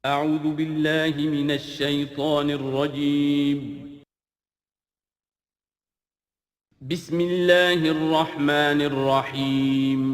اعوذ باللہ من الشیطان الرجیم بسم اللہ الرحمن الرحیم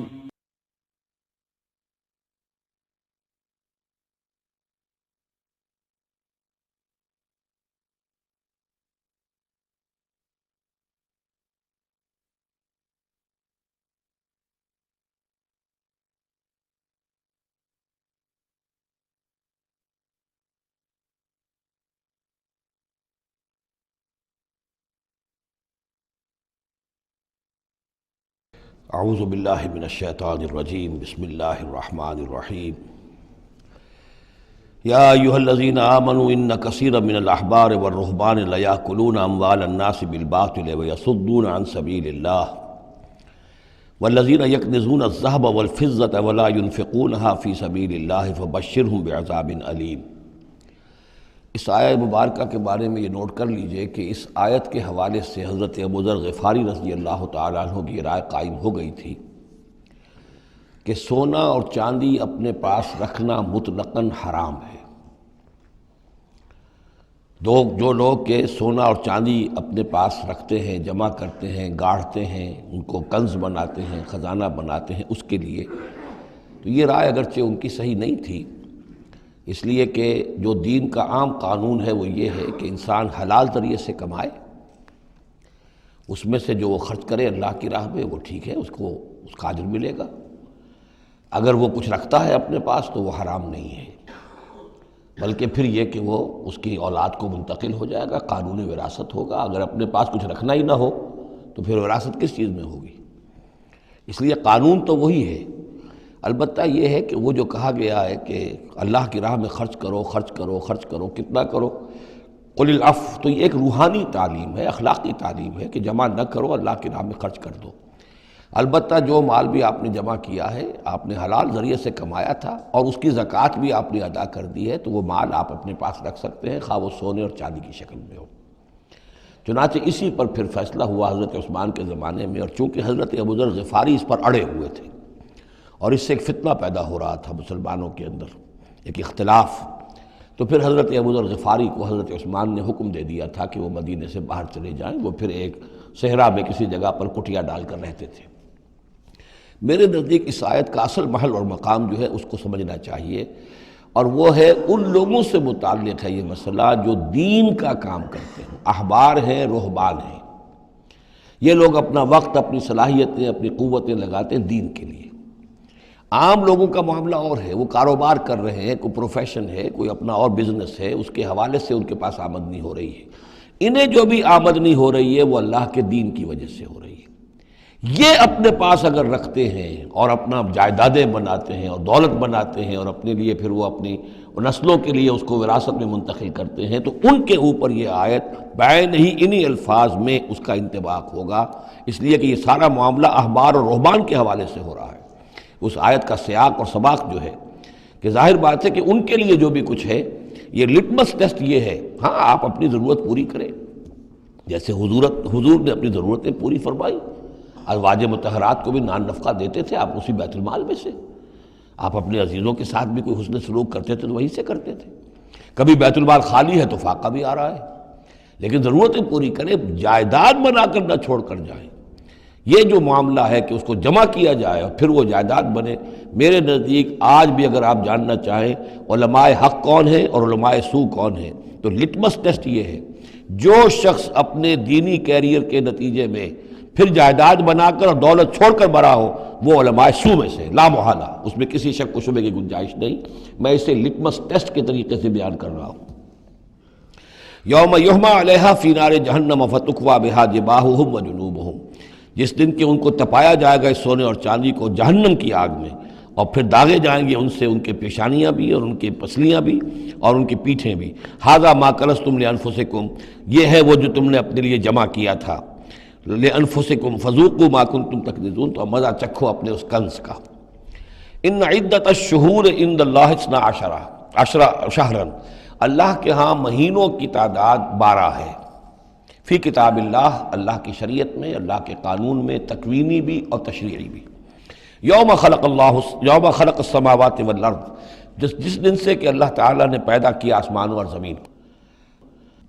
اعوذ باللہ من الشیطان الرجیم بسم اللہ الرحمن الرحیم یا ایہا الذین آمنوا ان کثیرا من الاحبار والرہبان لیاکلون اموال الناس بالباطل ویصدون عن سبیل اللہ والذین یکنزون الذہب والفضة ولا ينفقونها فی سبیل اللہ فبشرہم بعذاب علیم۔ اس آیت مبارکہ کے بارے میں یہ نوٹ کر لیجئے کہ اس آیت کے حوالے سے حضرت ابوذر غفاری رضی اللہ تعالیٰ عنہ کی رائے قائم ہو گئی تھی کہ سونا اور چاندی اپنے پاس رکھنا مطلقاً حرام ہے۔ جو لوگ کہ سونا اور چاندی اپنے پاس رکھتے ہیں، جمع کرتے ہیں، گاڑھتے ہیں، ان کو کنز بناتے ہیں، خزانہ بناتے ہیں، اس کے لیے تو یہ رائے اگرچہ ان کی صحیح نہیں تھی، اس لیے کہ جو دین کا عام قانون ہے وہ یہ ہے کہ انسان حلال ذریعے سے کمائے، اس میں سے جو وہ خرچ کرے اللہ کی راہ میں وہ ٹھیک ہے، اس کو اس کا اجر ملے گا۔ اگر وہ کچھ رکھتا ہے اپنے پاس تو وہ حرام نہیں ہے، بلکہ پھر یہ کہ وہ اس کی اولاد کو منتقل ہو جائے گا، قانون وراثت ہوگا۔ اگر اپنے پاس کچھ رکھنا ہی نہ ہو تو پھر وراثت کس چیز میں ہوگی؟ اس لیے قانون تو وہی ہے، البتہ یہ ہے کہ وہ جو کہا گیا ہے کہ اللہ کی راہ میں خرچ کرو، خرچ کرو، خرچ کرو، کتنا کرو، قل العفو، تو یہ ایک روحانی تعلیم ہے، اخلاقی تعلیم ہے کہ جمع نہ کرو، اللہ کی راہ میں خرچ کر دو۔ البتہ جو مال بھی آپ نے جمع کیا ہے، آپ نے حلال ذریعے سے کمایا تھا اور اس کی زکوٰۃ بھی آپ نے ادا کر دی ہے، تو وہ مال آپ اپنے پاس رکھ سکتے ہیں، خواہ وہ سونے اور چاندی کی شکل میں ہو۔ چنانچہ اسی پر پھر فیصلہ ہوا حضرت عثمان کے زمانے میں، اور چونکہ حضرت ابوذر غفاری اس پر اڑے ہوئے تھے اور اس سے ایک فتنہ پیدا ہو رہا تھا مسلمانوں کے اندر، ایک اختلاف، تو پھر حضرت ابوذر غفاری کو حضرت عثمان نے حکم دے دیا تھا کہ وہ مدینے سے باہر چلے جائیں۔ وہ پھر ایک صحرا میں کسی جگہ پر کٹیا ڈال کر رہتے تھے۔ میرے نزدیک اس آیت کا اصل محل اور مقام جو ہے اس کو سمجھنا چاہیے، اور وہ ہے ان لوگوں سے متعلق ہے یہ مسئلہ جو دین کا کام کرتے ہیں، احبار ہیں، رہبان ہیں۔ یہ لوگ اپنا وقت، اپنی صلاحیتیں، اپنی قوتیں لگاتے ہیں دین کے لیے۔ عام لوگوں کا معاملہ اور ہے، وہ کاروبار کر رہے ہیں، کوئی پروفیشن ہے، کوئی اپنا اور بزنس ہے، اس کے حوالے سے ان کے پاس آمدنی ہو رہی ہے۔ انہیں جو بھی آمدنی ہو رہی ہے وہ اللہ کے دین کی وجہ سے ہو رہی ہے۔ یہ اپنے پاس اگر رکھتے ہیں اور اپنا جائیدادیں بناتے ہیں اور دولت بناتے ہیں اور اپنے لیے پھر وہ اپنی نسلوں کے لیے اس کو وراثت میں منتقل کرتے ہیں، تو ان کے اوپر یہ آیت بعین ہی انہی الفاظ میں اس کا انطباق ہوگا، اس لیے کہ یہ سارا معاملہ احبار اور رہبان کے حوالے سے ہو رہا ہے۔ اس آیت کا سیاق اور سباق جو ہے کہ ظاہر بات ہے کہ ان کے لیے جو بھی کچھ ہے، یہ لٹمس ٹیسٹ یہ ہے، ہاں آپ اپنی ضرورت پوری کریں، جیسے حضور نے اپنی ضرورتیں پوری فرمائی، ازواج مطہرات کو بھی نان نفقہ دیتے تھے آپ اسی بیت المال میں سے، آپ اپنے عزیزوں کے ساتھ بھی کوئی حسن سلوک کرتے تھے تو وہیں سے کرتے تھے۔ کبھی بیت المال خالی ہے تو فاقہ بھی آ رہا ہے، لیکن ضرورتیں پوری کریں، جائیداد بنا کر نہ چھوڑ کر جائیں۔ یہ جو معاملہ ہے کہ اس کو جمع کیا جائے اور پھر وہ جائیداد بنے، میرے نزدیک آج بھی اگر آپ جاننا چاہیں علماء حق کون ہیں اور علماء سو کون ہیں، تو لٹمس ٹیسٹ یہ ہے، جو شخص اپنے دینی کیریئر کے نتیجے میں پھر جائیداد بنا کر اور دولت چھوڑ کر مرا ہو، وہ علماء سو میں سے لا محالہ، اس میں کسی شک و شبے کی گنجائش نہیں۔ میں اسے لٹمس ٹیسٹ کے طریقے سے بیان کر رہا ہوں۔ یوم یحمى علیہا فی نار جہنم فتکوی بہا جباہہم وجنوبہم، جس دن کہ ان کو تپایا جائے گا اس سونے اور چاندی کو جہنم کی آگ میں، اور پھر داغے جائیں گے ان سے ان کے پیشانیاں بھی اور ان کی پسلیاں بھی اور ان کی پیٹھیں بھی۔ ھذا ما کنزتم لانفسکم، یہ ہے وہ جو تم نے اپنے لیے جمع کیا تھا، لانفسکم فذوقوا ما کنتم تکنزون، تو اب مزہ چکھو اپنے اس کنز کا۔ ان عدت الشہور عند اللہ 12 شہرا، اللہ کے ہاں مہینوں کی تعداد 12 ہے، فی کتاب اللہ، اللہ کی شریعت میں، اللہ کے قانون میں، تکوینی بھی اور تشریعی بھی۔ یوم خلق السماوات والارض، جس دن سے کہ اللہ تعالیٰ نے پیدا کیا آسمانوں اور زمین کو۔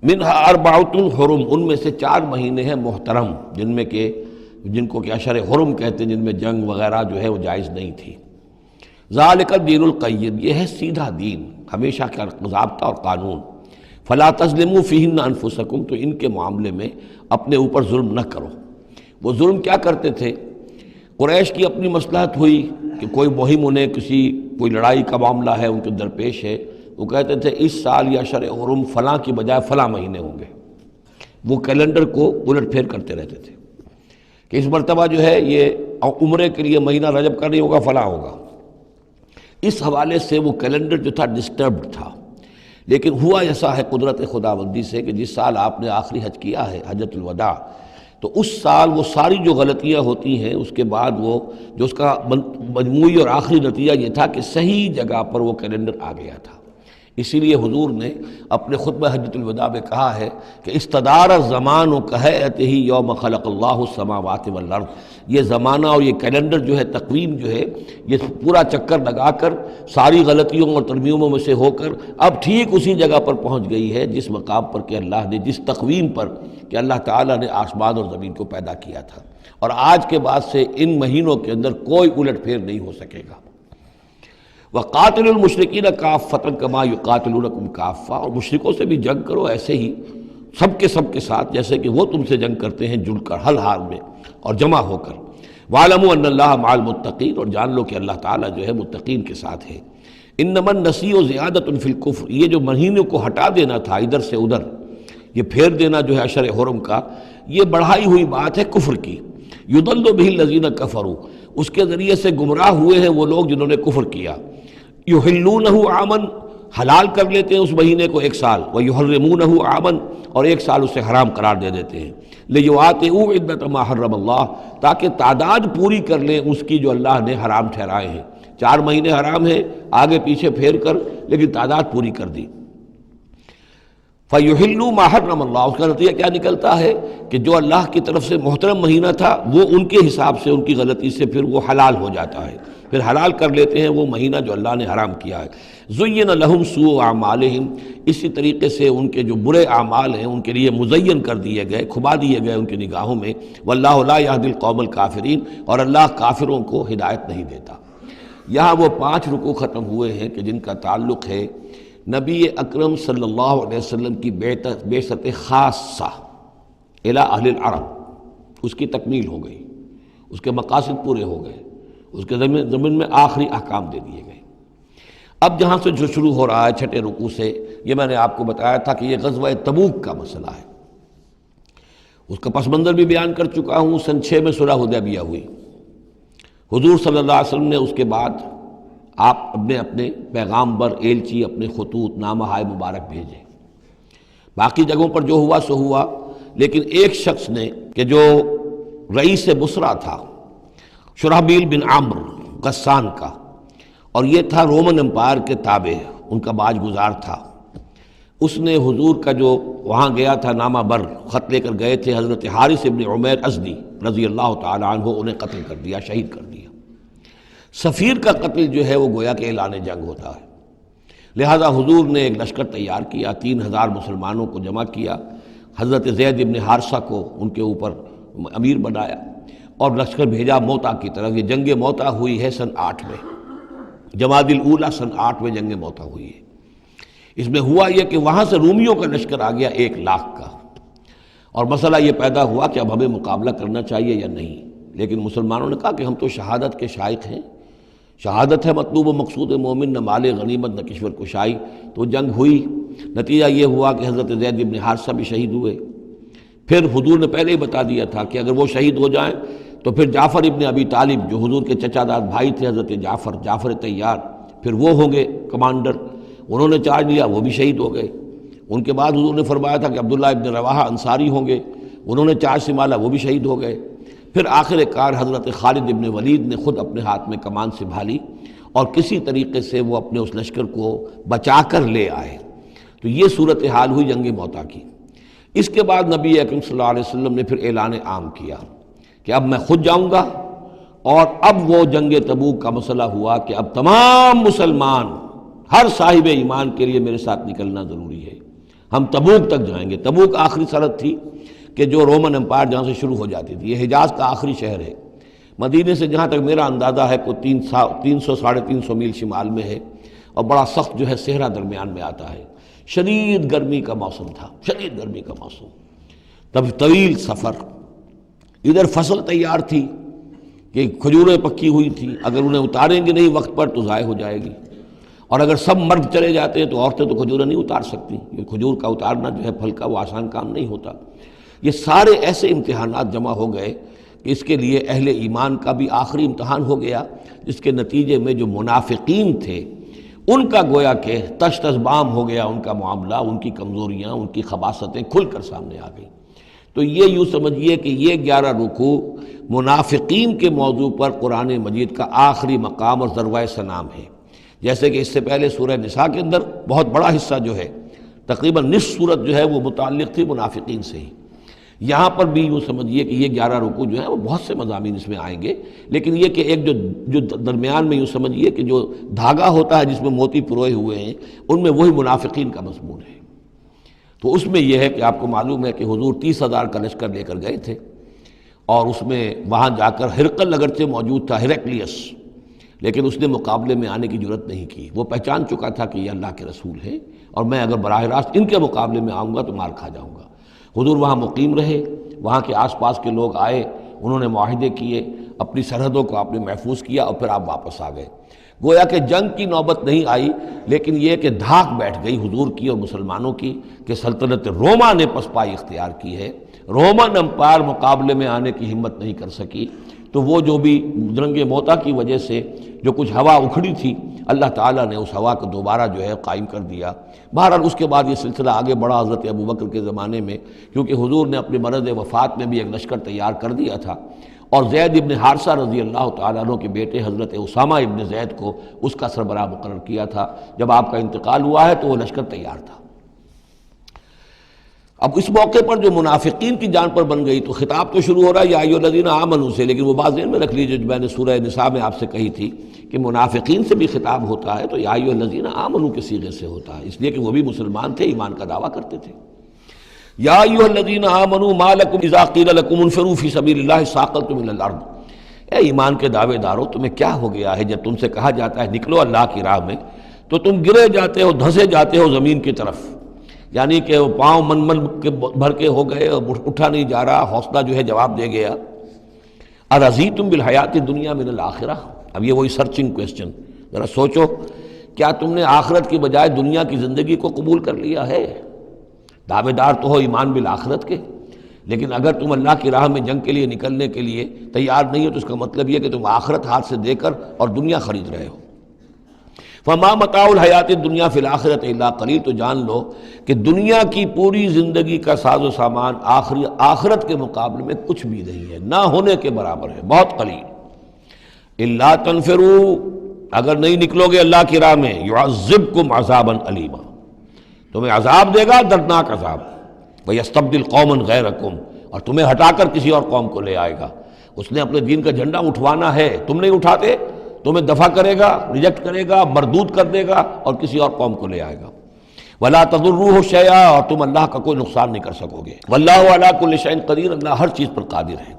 منہا اربعۃ حرم، ان میں سے 4 مہینے ہیں محترم، جن کو کہ اشہر حرم کہتے ہیں، جن میں جنگ وغیرہ جو ہے وہ جائز نہیں تھی۔ ذالک الدین القیم، یہ ہے سیدھا دین، ہمیشہ کا ضابطہ اور قانون۔ فلا تظلموا فیہن انفسکم، تو ان کے معاملے میں اپنے اوپر ظلم نہ کرو۔ وہ ظلم کیا کرتے تھے؟ قریش کی اپنی مصلحت ہوئی کہ کوئی مہم انہیں کوئی لڑائی کا معاملہ ہے ان کے درپیش ہے، وہ کہتے تھے اس سال یا اشہر حرم فلاں کی بجائے فلاں مہینے ہوں گے۔ وہ کیلنڈر کو الٹ پھیر کرتے رہتے تھے کہ اس مرتبہ جو ہے یہ عمرے کے لیے مہینہ رجب کا نہیں ہوگا، فلاں ہوگا۔ اس حوالے سے وہ کیلنڈر جو تھا ڈسٹربڈ تھا، لیکن ہوا ایسا ہے قدرت خداوندی سے کہ جس سال آپ نے آخری حج کیا ہے، حجۃ الوداع، تو اس سال وہ ساری جو غلطیاں ہوتی ہیں اس کے بعد وہ جو اس کا مجموعی اور آخری نتیجہ یہ تھا کہ صحیح جگہ پر وہ کیلنڈر آ گیا تھا۔ اسی لیے حضور نے اپنے خطبہ حجۃ الوداع میں کہا ہے کہ استدار الزمان کہیئتہ یوم خلق اللہ السماوات والارض، یہ زمانہ اور یہ کیلنڈر جو ہے، تقویم جو ہے، یہ پورا چکر لگا کر ساری غلطیوں اور ترمیموں میں سے ہو کر اب ٹھیک اسی جگہ پر پہنچ گئی ہے جس مقام پر کہ اللہ نے، جس تقویم پر کہ اللہ تعالیٰ نے آسمان اور زمین کو پیدا کیا تھا۔ اور آج کے بعد سے ان مہینوں کے اندر کوئی الٹ پھیر نہیں ہو سکے گا۔ وَقَاتِلُوا الْمُشْرِكِينَ كَافَّةً كَمَا يُقَاتِلُونَكُمْ كَافَّةً، اور مشرکوں سے بھی جنگ کرو ایسے ہی سب کے ساتھ جیسے کہ وہ تم سے جنگ کرتے ہیں، جڑ کر حل حال میں اور جمع ہو کر۔ وَاعْلَمُوا أَنَّ اللَّهَ مَعَ الْمُتَّقِينَ، اور جان لو کہ اللہ تعالیٰ جو ہے متقین کے ساتھ ہے۔ إِنَّمَا النَّسِيءُ زِيَادَةٌ فِي الْكُفْرِ، یہ جو مہینے کو ہٹا دینا تھا ادھر سے ادھر، یہ پھیر دینا جو ہے اشہر حرم کا، یہ بڑھائی ہوئی بات ہے کفر کی۔ يُضَلُّ بِهِ الَّذِينَ كَفَرُوا، اس کے ذریعے سے گمراہ ہوئے ہیں وہ لوگ جنہوں نے کفر کیا۔ يُحِلُّونَهُ عَامًا، حلال کر لیتے ہیں اس مہینے کو 1 سال، وَيُحَرِّمُونَهُ عَامًا، اور 1 سال اسے حرام قرار دے دیتے ہیں۔ لِيُوَاطِئُوا عِدَّةَ مَا حَرَّمَ اللَّهُ، تاکہ تعداد پوری کر لیں اس کی جو اللہ نے حرام ٹھہرائے ہیں۔ 4 مہینے حرام ہیں، آگے پیچھے پھیر کر، لیکن تعداد پوری کر دی۔ فَيُحِلُّوا مَا حَرَّمَ اللَّهُ، اس کا نتیجہ کیا نکلتا ہے کہ جو اللہ کی طرف سے محترم مہینہ تھا وہ ان کے حساب سے، ان کی غلطی سے پھر وہ حلال ہو جاتا ہے، پھر حلال کر لیتے ہیں وہ مہینہ جو اللہ نے حرام کیا ہے۔ زُيِّنَ لَهُمْ سُوءُ أَعْمَالِهِمْ، اسی طریقے سے ان کے جو برے اعمال ہیں ان کے لیے مزین کر دیے گئے، کھبا دیے گئے ان کی نگاہوں میں۔ وَاللَّهُ لَا يَهْدِي الْقَوْمَ الْكَافِرِينَ، اور اللہ کافروں کو ہدایت نہیں دیتا۔ یہاں وہ 5 رکوع ختم ہوئے ہیں کہ جن کا تعلق ہے نبی اکرم صلی اللہ علیہ وسلم کی بعثت خاصہ الی اہل العرب، اس کی تکمیل ہو گئی، اس کے مقاصد پورے ہو گئے، اس کے ضمن میں آخری احکام دے دیے گئے۔ اب جہاں سے جو شروع ہو رہا ہے 6 رکوع سے، یہ میں نے آپ کو بتایا تھا کہ یہ غزوہ تبوک کا مسئلہ ہے، اس کا پس منظر بھی بیان کر چکا ہوں۔ سن 6 میں صلح حدیبیہ ہوئی، حضور صلی اللہ علیہ وسلم نے اس کے بعد آپ اپنے پیغامبر، ایلچی، اپنے خطوط، نامہ ہائے مبارک بھیجے۔ باقی جگہوں پر جو ہوا سو ہوا، لیکن ایک شخص نے کہ جو رئیس بصرہ تھا، شرحبیل بن عمرو غسان کا، اور یہ تھا رومن امپائر کے تابع، ان کا باج گزار تھا، اس نے حضور کا جو وہاں گیا تھا نامہ بر خط لے کر گئے تھے حضرت حارث ابن عمیر ازدی رضی اللہ تعالی عنہ، انہیں قتل کر دیا، شہید کر دیا۔ سفیر کا قتل جو ہے وہ گویا کہ اعلان جنگ ہوتا ہے، لہذا حضور نے ایک لشکر تیار کیا، 3000 مسلمانوں کو جمع کیا، حضرت زید ابن حارثہ کو ان کے اوپر امیر بنایا اور لشکر بھیجا موتا کی طرف۔ یہ جنگ موتا ہوئی ہے سن 8 میں، جمادی الاولیٰ سن 8 میں جنگ موتا ہوئی ہے۔ اس میں ہوا یہ کہ وہاں سے رومیوں کا لشکر آ گیا 1 لاکھ کا، اور مسئلہ یہ پیدا ہوا کہ اب ہمیں مقابلہ کرنا چاہیے یا نہیں، لیکن مسلمانوں نے کہا کہ ہم تو شہادت کے شائق ہیں، شہادت ہے مطلوب و مقصود مومن، نہ مال غنیمت نہ کشور کشائی۔ تو جنگ ہوئی، نتیجہ یہ ہوا کہ حضرت زید بن حارثہ بھی شہید ہوئے۔ پھر حضور نے پہلے ہی بتا دیا تھا کہ اگر وہ شہید ہو جائیں تو پھر جعفر ابن ابی طالب جو حضور کے چچا داد بھائی تھے حضرت جعفر طیار، پھر وہ ہوں گے کمانڈر، انہوں نے چارج لیا، وہ بھی شہید ہو گئے۔ ان کے بعد حضور نے فرمایا تھا کہ عبداللہ ابن رواحہ انصاری ہوں گے، انہوں نے چارج سنبھالا، وہ بھی شہید ہو گئے۔ پھر آخر کار حضرت خالد ابن ولید نے خود اپنے ہاتھ میں کمان سنبھالی اور کسی طریقے سے وہ اپنے اس لشکر کو بچا کر لے آئے۔ تو یہ صورتحال ہوئی جنگ موتا کی۔ اس کے بعد نبی اکرم صلی اللہ علیہ وسلم نے پھر اعلان عام کیا کہ اب میں خود جاؤں گا، اور اب وہ جنگ تبوک کا مسئلہ ہوا کہ اب تمام مسلمان ہر صاحب ایمان کے لیے میرے ساتھ نکلنا ضروری ہے۔ ہم تبوک تک جائیں گے۔ تبوک آخری سرحد تھی کہ جو رومن امپائر جہاں سے شروع ہو جاتی تھی، یہ حجاز کا آخری شہر ہے۔ مدینے سے جہاں تک میرا اندازہ ہے کوئی 300 ساڑھے 300 میل شمال میں ہے، اور بڑا سخت جو ہے صحرا درمیان میں آتا ہے۔ شدید گرمی کا موسم تھا، شدید گرمی کا موسم، تب طویل سفر۔ ادھر فصل تیار تھی کہ کھجوریں پکی ہوئی تھی، اگر انہیں اتاریں گے نہیں وقت پر تو ضائع ہو جائے گی، اور اگر سب مرد چلے جاتے ہیں تو عورتیں تو کھجوریں نہیں اتار سکتی، یہ کھجور کا اتارنا جو ہے پھل کا وہ آسان کام نہیں ہوتا۔ یہ سارے ایسے امتحانات جمع ہو گئے کہ اس کے لیے اہل ایمان کا بھی آخری امتحان ہو گیا، جس کے نتیجے میں جو منافقین تھے ان کا گویا کہ تش تش بام ہو گیا، ان کا معاملہ، ان کی کمزوریاں، ان کی خباثتیں کھل کر سامنے آ گئیں۔ تو یہ یوں سمجھیے کہ یہ 11 رکوع منافقین کے موضوع پر قرآن مجید کا آخری مقام اور ذروۂ سنام ہے۔ جیسے کہ اس سے پہلے سورہ نساء کے اندر بہت بڑا حصہ جو ہے، تقریباً نصف سورت جو ہے وہ متعلق تھی منافقین سے ہی۔ یہاں پر بھی یوں سمجھیے کہ یہ 11 رکوع جو ہیں وہ بہت سے مضامین اس میں آئیں گے، لیکن یہ کہ ایک جو درمیان میں یوں سمجھیے کہ جو دھاگا ہوتا ہے جس میں موتی پروئے ہوئے ہیں، ان میں وہی منافقین کا مضمون ہے۔ تو اس میں یہ ہے کہ آپ کو معلوم ہے کہ حضور 30,000 کا لشکر لے کر گئے تھے، اور اس میں وہاں جا کر ہرقل اگرچہ موجود تھا، ہیرکلیس، لیکن اس نے مقابلے میں آنے کی جرت نہیں کی۔ وہ پہچان چکا تھا کہ یہ اللہ کے رسول ہیں، اور میں اگر براہ راست ان کے مقابلے میں آؤں گا تو مار کھا جاؤں گا۔ حضور وہاں مقیم رہے، وہاں کے آس پاس کے لوگ آئے، انہوں نے معاہدے کیے، اپنی سرحدوں کو آپ نے محفوظ کیا، اور پھر آپ واپس آ گئے۔ گویا کہ جنگ کی نوبت نہیں آئی، لیکن یہ کہ دھاک بیٹھ گئی حضور کی اور مسلمانوں کی کہ سلطنت روما نے پسپائی اختیار کی ہے، رومن امپائر مقابلے میں آنے کی ہمت نہیں کر سکی۔ تو وہ جو بھی جنگ موتا کی وجہ سے جو کچھ ہوا اکھڑی تھی، اللہ تعالیٰ نے اس ہوا کو دوبارہ جو ہے قائم کر دیا۔ بہرحال اس کے بعد یہ سلسلہ آگے بڑھا حضرت ابوبکر کے زمانے میں، کیونکہ حضور نے اپنے مرض وفات میں بھی ایک لشکر تیار کر دیا تھا، اور زید ابن حارثہ رضی اللہ تعالیٰ عنہ کے بیٹے حضرت اسامہ ابن زید کو اس کا سربراہ مقرر کیا تھا۔ جب آپ کا انتقال ہوا ہے تو وہ لشکر تیار تھا۔ اب اس موقع پر جو منافقین کی جان پر بن گئی، تو خطاب تو شروع ہو رہا ہے یا ایھا الذین آمنوا سے، لیکن وہ بات ذہن میں رکھ لیجیے جو میں نے سورہ نساء میں آپ سے کہی تھی کہ منافقین سے بھی خطاب ہوتا ہے تو یا ایھا الذین آمنوا کے صیغے سے ہوتا ہے، اس لیے کہ وہ بھی مسلمان تھے، ایمان کا دعویٰ کرتے تھے۔ یا ایھا الذین آمنوا ما لکم اذا قیل لکم انفروا فی سبیل اللہ ثاقلتم الی الارض، اے ایمان کے دعوے دارو، تمہیں کیا ہو گیا ہے جب تم سے کہا جاتا ہے نکلو اللہ کی راہ میں تو تم گرے جاتے ہو، دھنسے جاتے ہو زمین کی طرف، یعنی کہ وہ پاؤں من کے بھر کے ہو گئے اور اٹھا نہیں جا رہا، حوصلہ جو ہے جواب دے گیا۔ ارضیتم بالحیات الدنیا من الآخرہ، اب یہ وہی سرچنگ کویسچن، ذرا سوچو، کیا تم نے آخرت کی بجائے دنیا کی زندگی کو قبول کر لیا ہے؟ دعوے دار تو ہو ایمان بالآخرت کے، لیکن اگر تم اللہ کی راہ میں جنگ کے لیے نکلنے کے لیے تیار نہیں ہو تو اس کا مطلب یہ کہ تم آخرت ہاتھ سے دے کر اور دنیا خرید رہے ہو۔ فما متاع الحیات الدنیا فی الآخرۃ الا قلیل، تو جان لو کہ دنیا کی پوری زندگی کا ساز و سامان آخرت کے مقابلے میں کچھ بھی نہیں ہے، نہ ہونے کے برابر ہے، بہت قلیل۔ الا تنفروا، اگر نہیں نکلو گے اللہ کی راہ میں، یعذبکم عذابا علیما، تمہیں عذاب دے گا، دردناک عذاب، ویستبدل قوما غیرکم، اور تمہیں ہٹا کر کسی اور قوم کو لے آئے گا۔ اس نے اپنے دین کا جھنڈا اٹھوانا ہے، تم نہیں اٹھاتے، تمہیں دفع کرے گا، ریجیکٹ کرے گا، مردود کر دے گا، اور کسی اور قوم کو لے آئے گا۔ ولا تضروہ شیئا، اور تم اللہ کا کوئی نقصان نہیں کر سکو گے۔ واللہ علی کل شیء قدیر، اللہ ہر چیز پر قادر ہے۔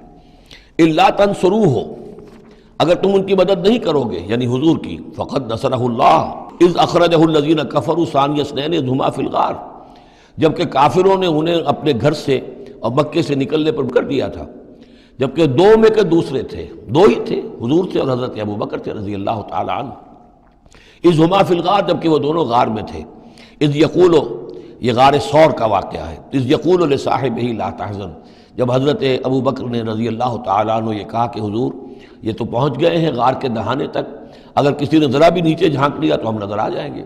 الا تنصروہ، اگر تم ان کی مدد نہیں کرو گے یعنی حضور کی، فقد نصرہ اللہ اذ اخرجہ الذین کفروا ثانی اثنین اذ ہما فی الغار، جبکہ کافروں نے انہیں اپنے گھر سے اور مکے سے نکلنے پر کر دیا تھا، جبکہ دو میں کے دوسرے تھے، دو ہی تھے، حضور تھے اور حضرت ابوبکر تھے رضی اللہ تعالی عنہ۔ اذ ہما فی الغار، جبکہ وہ دونوں غار میں تھے۔ اذ یقول، یہ غار ثور کا واقعہ ہے۔ اذ یقول لصاحبہ لا تحزن، جب حضرت ابوبکر نے رضی اللہ تعالی عنہ یہ کہا کہ حضور یہ تو پہنچ گئے ہیں غار کے دہانے تک، اگر کسی نے ذرا بھی نیچے جھانک لیا تو ہم نظر آ جائیں گے،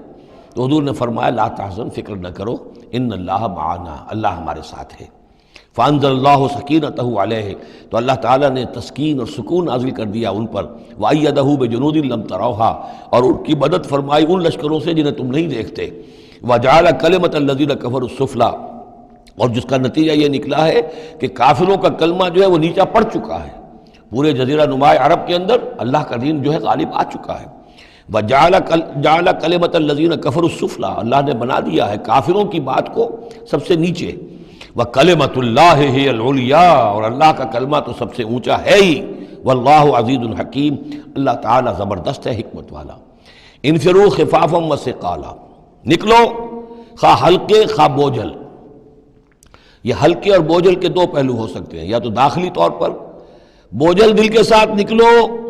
تو حضور نے فرمایا لا تحزن، فکر نہ کرو، ان اللہ معنا، اللہ ہمارے ساتھ ہے۔ فانزل اللہ سکینتہ علیہ، تو اللہ تعالیٰ نے تسکین اور سکون نازل کر دیا ان پر، وأیدہ بجنود لم تروہا، اور ان کی مدد فرمائی ان لشکروں سے جنہیں تم نہیں دیکھتے، وجعل کلمۃ الذین کفروا السفلی، اور جس کا نتیجہ یہ نکلا ہے کہ کافروں کا کلمہ جو ہے وہ نیچا پڑ چکا ہے، پورے جزیرہ نما عرب کے اندر اللہ کا دین جو ہے غالب آ چکا ہے۔ جعل کلمۃ الذین کفروا السفلی، اللہ نے بنا دیا ہے کافروں کی بات کو سب سے نیچے، وکلمۃ اللہ ہی العلیاء، اور اللہ کا کلمہ تو سب سے اونچا ہے ہی، واللہ عزیز الحکیم، اللہ تعالیٰ زبردست ہے، حکمت والا۔ انفروا خفافا وثقالا، نکلو خواہ ہلکے خواہ بوجھل۔ یہ ہلکے اور بوجھل کے دو پہلو ہو سکتے ہیں، یا تو داخلی طور پر بوجھل دل کے ساتھ نکلو،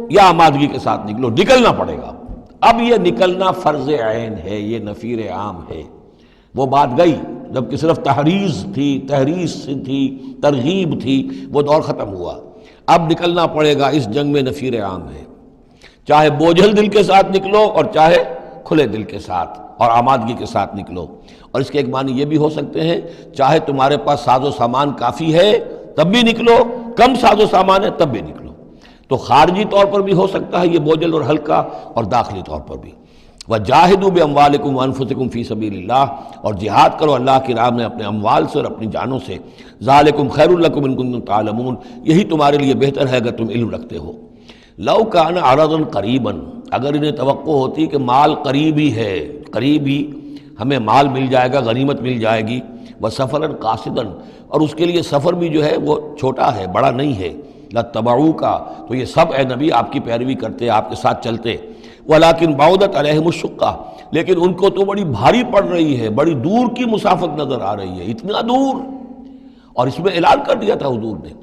یا آمادگی کے ساتھ نکلو، نکلنا پڑے گا۔ اب یہ نکلنا فرض عین ہے، یہ نفیر عام ہے۔ وہ بات گئی جبکہ صرف تحریض تھی، ترغیب تھی، وہ دور ختم ہوا۔ اب نکلنا پڑے گا، اس جنگ میں نفیر عام ہے، چاہے بوجھل دل کے ساتھ نکلو اور چاہے کھلے دل کے ساتھ اور آمادگی کے ساتھ نکلو۔ اور اس کے ایک معنی یہ بھی ہو سکتے ہیں، چاہے تمہارے پاس ساز و سامان کافی ہے تب بھی نکلو، کم ساز و سامان ہے تب بھی نکلو۔ تو خارجی طور پر بھی ہو سکتا ہے یہ بوجھل اور ہلکا، اور داخلی طور پر بھی۔ وَجَاهِدُوا بِأَمْوَالِكُمْ وَأَنفُسِكُمْ فِي سَبِيلِ اللَّهِ، اور جہاد کرو اللہ کی راہ میں اپنے اموال سے اور اپنی جانوں سے۔ ذَلِكُمْ خَيْرٌ لَكُمْ إِن كُنتُمْ تَعْلَمُونَ، یہی تمہارے لیے بہتر ہے اگر تم علم رکھتے ہو۔ لَوْ كَانَ عَرَضًا قَرِيبًا، اگر انہیں توقع ہوتی کہ مال قریب ہی ہے، قریب ہی ہمیں مال مل جائے گا، غنیمت مل جائے گی، وَسَفَرًا قَاصِدًا، اور اس کے لیے سفر بھی جو ہے وہ چھوٹا ہے، بڑا نہیں ہے، لَاتَّبَعُوكَ، تو یہ سب اے نبی آپ کی پیروی کرتے، آپ کے ساتھ چلتے۔ وَلَكِنْ بَعُدَتْ عَلَيْهِمُ الشُّقَّةُ، لیکن ان کو تو بڑی بھاری پڑ رہی ہے، بڑی دور کی مسافت نظر آ رہی ہے، اتنا دور۔ اور اس میں اعلان کر دیا تھا حضور نے،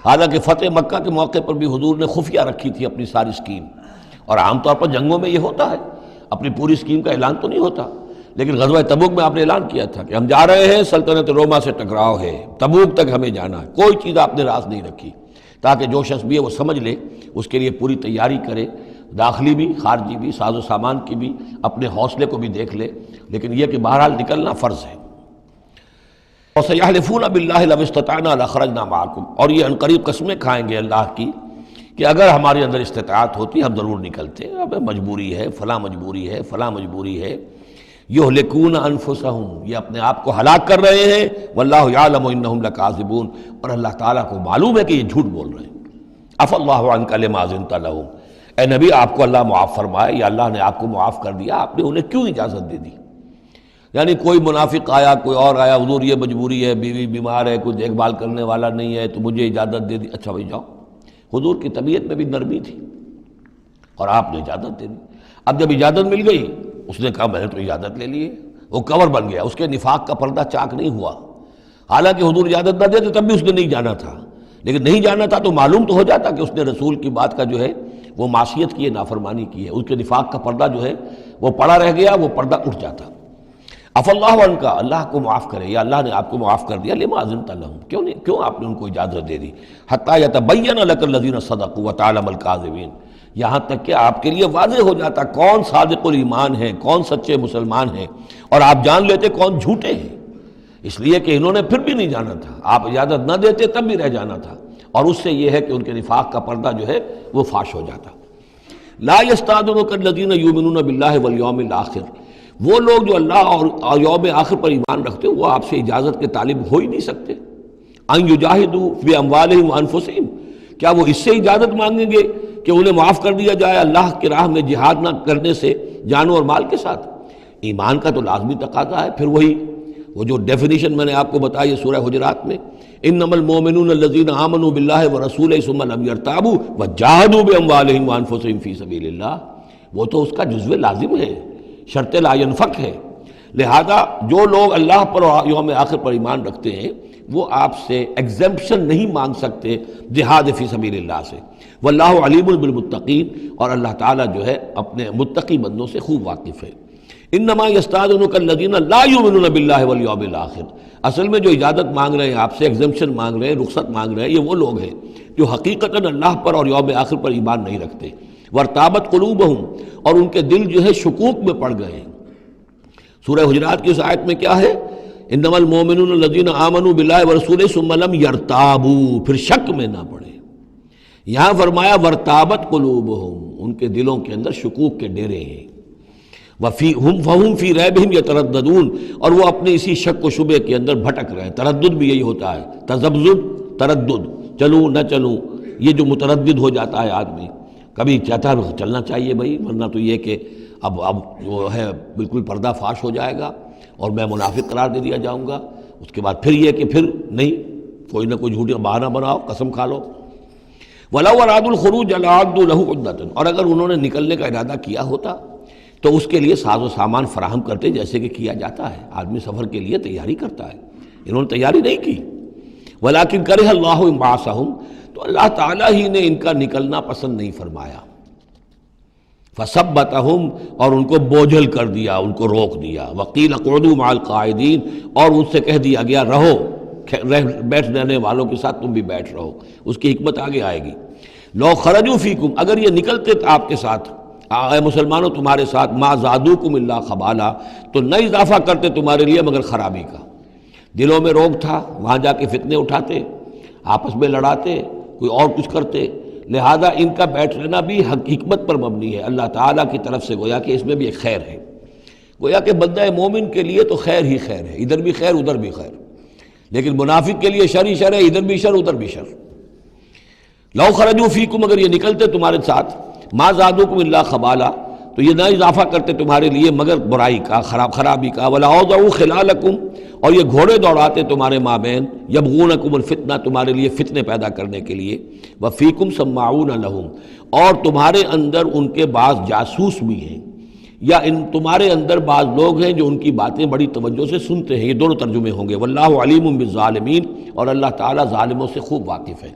حالانکہ فتح مکہ کے موقع پر بھی حضور نے خفیہ رکھی تھی اپنی ساری اسکیم، اور عام طور پر جنگوں میں یہ ہوتا ہے، اپنی پوری اسکیم کا اعلان تو نہیں ہوتا، لیکن غزوہ تبوک میں آپ نے اعلان کیا تھا کہ ہم جا رہے ہیں، سلطنت روما سے ٹکراؤ ہے، تبوک تک ہمیں جانا ہے، کوئی چیز آپ نے راز نہیں رکھی، تاکہ جو شخص بھی ہے وہ سمجھ لے، اس کے لیے پوری تیاری کرے، داخلی بھی خارجی بھی، ساز و سامان کی بھی، اپنے حوصلے کو بھی دیکھ لے، لیکن یہ کہ بہرحال نکلنا فرض ہے۔ وَسَيَحْلِفُونَ بِاللَّهِ لَوِ اسْتَطَعْنَا لَخَرَجْنَا مَعَكُمْ، اور یہ عنقریب قسمیں کھائیں گے اللہ کی کہ اگر ہمارے اندر استطاعت ہوتی ہم ضرور نکلتے، اب مجبوری ہے، فلاں مجبوری ہے، فلاں مجبوری ہے۔ یہلکون انفسہم، یہ اپنے آپ کو ہلاک کر رہے ہیں، واللہ یعلم انہم لکاذبون، اور اللہ تعالیٰ کو معلوم ہے کہ یہ جھوٹ بول رہے ہیں۔ عفا اللہ عنک لما اذنت لہم، اے نبی آپ کو اللہ معاف فرمائے، یا اللہ نے آپ کو معاف کر دیا، آپ نے انہیں کیوں اجازت دے دی؟ یعنی کوئی منافق آیا، کوئی اور آیا، حضور یہ مجبوری ہے، بیوی بیمار ہے، کوئی دیکھ بھال کرنے والا نہیں ہے، تو مجھے اجازت دے دی، اچھا بھائی جاؤ۔ حضور کی طبیعت میں بھی نرمی تھی اور آپ نے اجازت دے دی۔ اب جب اجازت مل گئی، اس نے کہا میں نے تو اجازت لے لی ہے، وہ کور بن گیا، اس کے نفاق کا پردہ چاک نہیں ہوا۔ حالانکہ حضور اجازت نہ دیتے تب بھی اس نے نہیں جانا تھا، لیکن نہیں جانا تھا تو معلوم تو ہو جاتا کہ اس نے رسول کی بات کا جو ہے وہ معصیت کی ہے، نافرمانی کی ہے، اس کے نفاق کا پردہ جو ہے وہ پڑا رہ گیا، وہ پردہ اٹھ جاتا۔ عفا اللہ عنک، اللہ کو معاف کرے، یا اللہ نے آپ کو معاف کر دیا، لما اذنت لہم، کیوں آپ نے ان کو اجازت دے دی؟ حتی یتبین لک الذین صدقوا وتعلم الکاذبین، یہاں تک کہ آپ کے لیے واضح ہو جاتا کون صادق الایمان ہے، کون سچے مسلمان ہیں، اور آپ جان لیتے کون جھوٹے ہیں، اس لیے کہ انہوں نے پھر بھی نہیں جانا تھا، آپ اجازت نہ دیتے تب بھی رہ جانا تھا، اور اس سے یہ ہے کہ ان کے نفاق کا پردہ جو ہے وہ فاش ہو جاتا۔ لا یستأذنک الذین یؤمنون باللہ والیوم الآخر، وہ لوگ جو اللہ اور یوم آخر پر ایمان رکھتے وہ آپ سے اجازت کے طالب ہو ہی نہیں سکتے۔ ان یجاہدوا باموالہم وانفسہم، کیا وہ اس سے اجازت مانگیں گے کہ انہیں معاف کر دیا جائے اللہ کی راہ میں جہاد نہ کرنے سے جانوں اور مال کے ساتھ؟ ایمان کا تو لازمی تقاضا ہے۔ پھر وہی وہ جو ڈیفینیشن میں نے آپ کو بتائی ہے سورہ حجرات میں، انما المؤمنون الذین آمنوا باللہ ورسولہ ثم لم یرتابوا وجاہدوا باموالہم وانفسہم فی سبیل اللہ، وہ تو اس کا جزو لازم ہے، شرط لا ینفک ہے۔ لہذا جو لوگ اللہ پر اور یوم آخر پر ایمان رکھتے ہیں وہ آپ سے ایگزمپشن نہیں مانگ سکتے جہاد فی سبیل اللہ سے۔ واللہ علیم بالمتقین، اور اللہ تعالیٰ جو ہے اپنے متقی بندوں سے خوب واقف ہے۔ انما یستأذنک الذین لا یؤمنون باللہ والیوم الآخر، اصل میں جو اجازت مانگ رہے ہیں آپ سے، ایگزمپشن مانگ رہے ہیں، رخصت مانگ رہے ہیں، یہ وہ لوگ ہیں جو حقیقتاً اللہ پر اور یوم آخر پر ایمان نہیں رکھتے۔ وارتابت قلوبہم، اور ان کے دل جو ہے شکوک میں پڑ گئے ہیں۔ سورہ حجرات کی اس آیت میں کیا ہے؟ انما المؤمنون الذین آمنوا باللہ ورسولہ ثم لم یرتابوا، پھر شک میں نہ پڑے۔ یہاں فرمایا وارتابت قلوبہم، ان کے دلوں کے اندر شکوک کے ڈیرے ہیں۔ فہم فی ریبہم یترددون، اور وہ اپنے اسی شک و شبے کے اندر بھٹک رہے ہیں۔ تردد بھی یہی ہوتا ہے، تذبذب، تردد، چلوں نہ چلوں، یہ جو متردد ہو جاتا ہے آدمی، کبھی چاہتا ہے چلنا چاہیے بھائی، ورنہ تو یہ کہ اب وہ ہے بالکل پردہ فاش ہو جائے گا اور میں منافق قرار دے دیا جاؤں گا۔ اس کے بعد پھر یہ کہ پھر نہیں، کوئی نہ کوئی جھوٹی بہانہ بناؤ، قسم کھا لو۔ وَلَوْ أَرَادُوا الْخُرُوجَ لَأَعَدُّوا لَهُ عُدَّةً، اور اگر انہوں نے نکلنے کا ارادہ کیا ہوتا تو اس کے لیے ساز و سامان فراہم کرتے، جیسے کہ کیا جاتا ہے، آدمی سفر کے لیے تیاری کرتا ہے۔ انہوں نے تیاری نہیں کی۔ وَلَٰكِن كَرِهَ اللَّهُ انبَعَاثَهُمْ، تو اللہ تعالیٰ ہی نے ان کا نکلنا پسند نہیں فرمایا۔ فَثَبَّتَهُمْ، اور ان کو بوجھل کر دیا، ان کو روک دیا۔ وَقِيلَ اقْعُدُوا مَعَ الْقَاعِدِينَ، اور ان سے کہہ دیا گیا رہو، بیٹھنے والوں کے ساتھ تم بھی بیٹھ رہو۔ اس کی حکمت آگے آئے گی۔ لو خرجوا فیکم، اگر یہ نکلتے آپ کے ساتھ، اے مسلمانوں تمہارے ساتھ، ما زادوکم الا خبالا، تو نہ اضافہ کرتے تمہارے لیے مگر خرابی کا۔ دلوں میں روگ تھا، وہاں جا کے فتنے اٹھاتے، آپس میں لڑاتے، کوئی اور کچھ کرتے، لہذا ان کا بیٹھ رہنا بھی حکمت پر مبنی ہے، اللہ تعالیٰ کی طرف سے، گویا کہ اس میں بھی ایک خیر ہے۔ گویا کہ بندہ مومن کے لیے تو خیر ہی خیر ہے، ادھر بھی خیر ادھر بھی خیر، لیکن منافق کے لیے شر ہی شر ہے، ادھر بھی شر ادھر بھی شر۔ لو خرجوا فیکم، اگر یہ نکلتے تمہارے ساتھ، ما زادوکم الا خبالا، تو یہ نہ اضافہ کرتے تمہارے لیے مگر برائی کا، خرابی کا۔ ولا اوضعوا خلالکم، اور یہ گھوڑے دوڑاتے تمہارے مابین، یبغونکم الفتنہ، تمہارے لیے فتنے پیدا کرنے کے لیے۔ وفیکم سماعون لہم، اور تمہارے اندر ان کے بعض جاسوس بھی ہیں، یا تمہارے اندر بعض لوگ ہیں جو ان کی باتیں بڑی توجہ سے سنتے ہیں۔ یہ دونوں ترجمے ہوں گے۔ واللہ علیم بالظالمین، اور اللہ تعالیٰ ظالموں سے خوب واقف ہے۔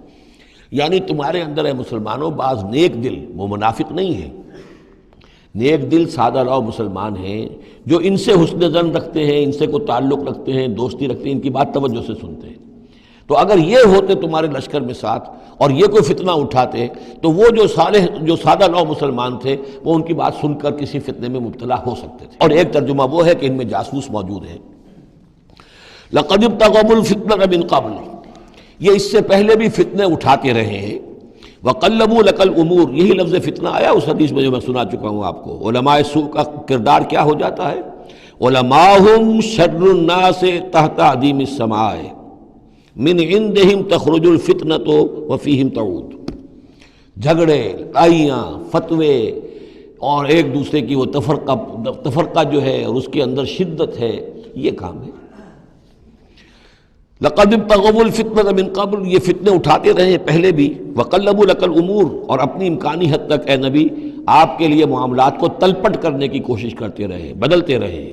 یعنی تمہارے اندر ہے مسلمانوں بعض نیک دل، وہ منافق نہیں ہیں، نیک دل سادہ لو مسلمان ہیں جو ان سے حسن ظن رکھتے ہیں، ان سے کوئی تعلق رکھتے ہیں، دوستی رکھتے ہیں، ان کی بات توجہ سے سنتے ہیں۔ تو اگر یہ ہوتے تمہارے لشکر میں ساتھ اور یہ کوئی فتنہ اٹھاتے تو وہ جو سادہ لو مسلمان تھے وہ ان کی بات سن کر کسی فتنے میں مبتلا ہو سکتے تھے۔ اور ایک ترجمہ وہ ہے کہ ان میں جاسوس موجود ہیں۔ لَقَدِ ابْتَغَوُا الْفِتْنَةَ مِنْ قَبْلُ، یہ اس سے پہلے بھی فتنے اٹھاتے رہے ہیں۔ وَقَلَّبُوا لَكَ الْأُمُورَ، یہی لفظ فتنہ آیا اس حدیث میں جو میں سنا چکا ہوں آپ کو۔ علماء سوء کا کردار کیا ہو جاتا ہے؟ علماءہم شر الناس تحت عدیم السماء، من عندہم تخرج الفتنۃ وفیہم تعود۔ جھگڑے، لڑائیاں، فتوے، اور ایک دوسرے کی وہ تفرقہ جو ہے اور اس کے اندر شدت ہے، یہ کام ہے۔ لقد ابتغوا الفتنة من قبل، یہ فتنے اٹھاتے رہے پہلے بھی۔ وقلبوا لك الامور، اور اپنی امکانی حد تک اے نبی آپ کے لیے معاملات کو تلپٹ کرنے کی کوشش کرتے رہے، بدلتے رہے۔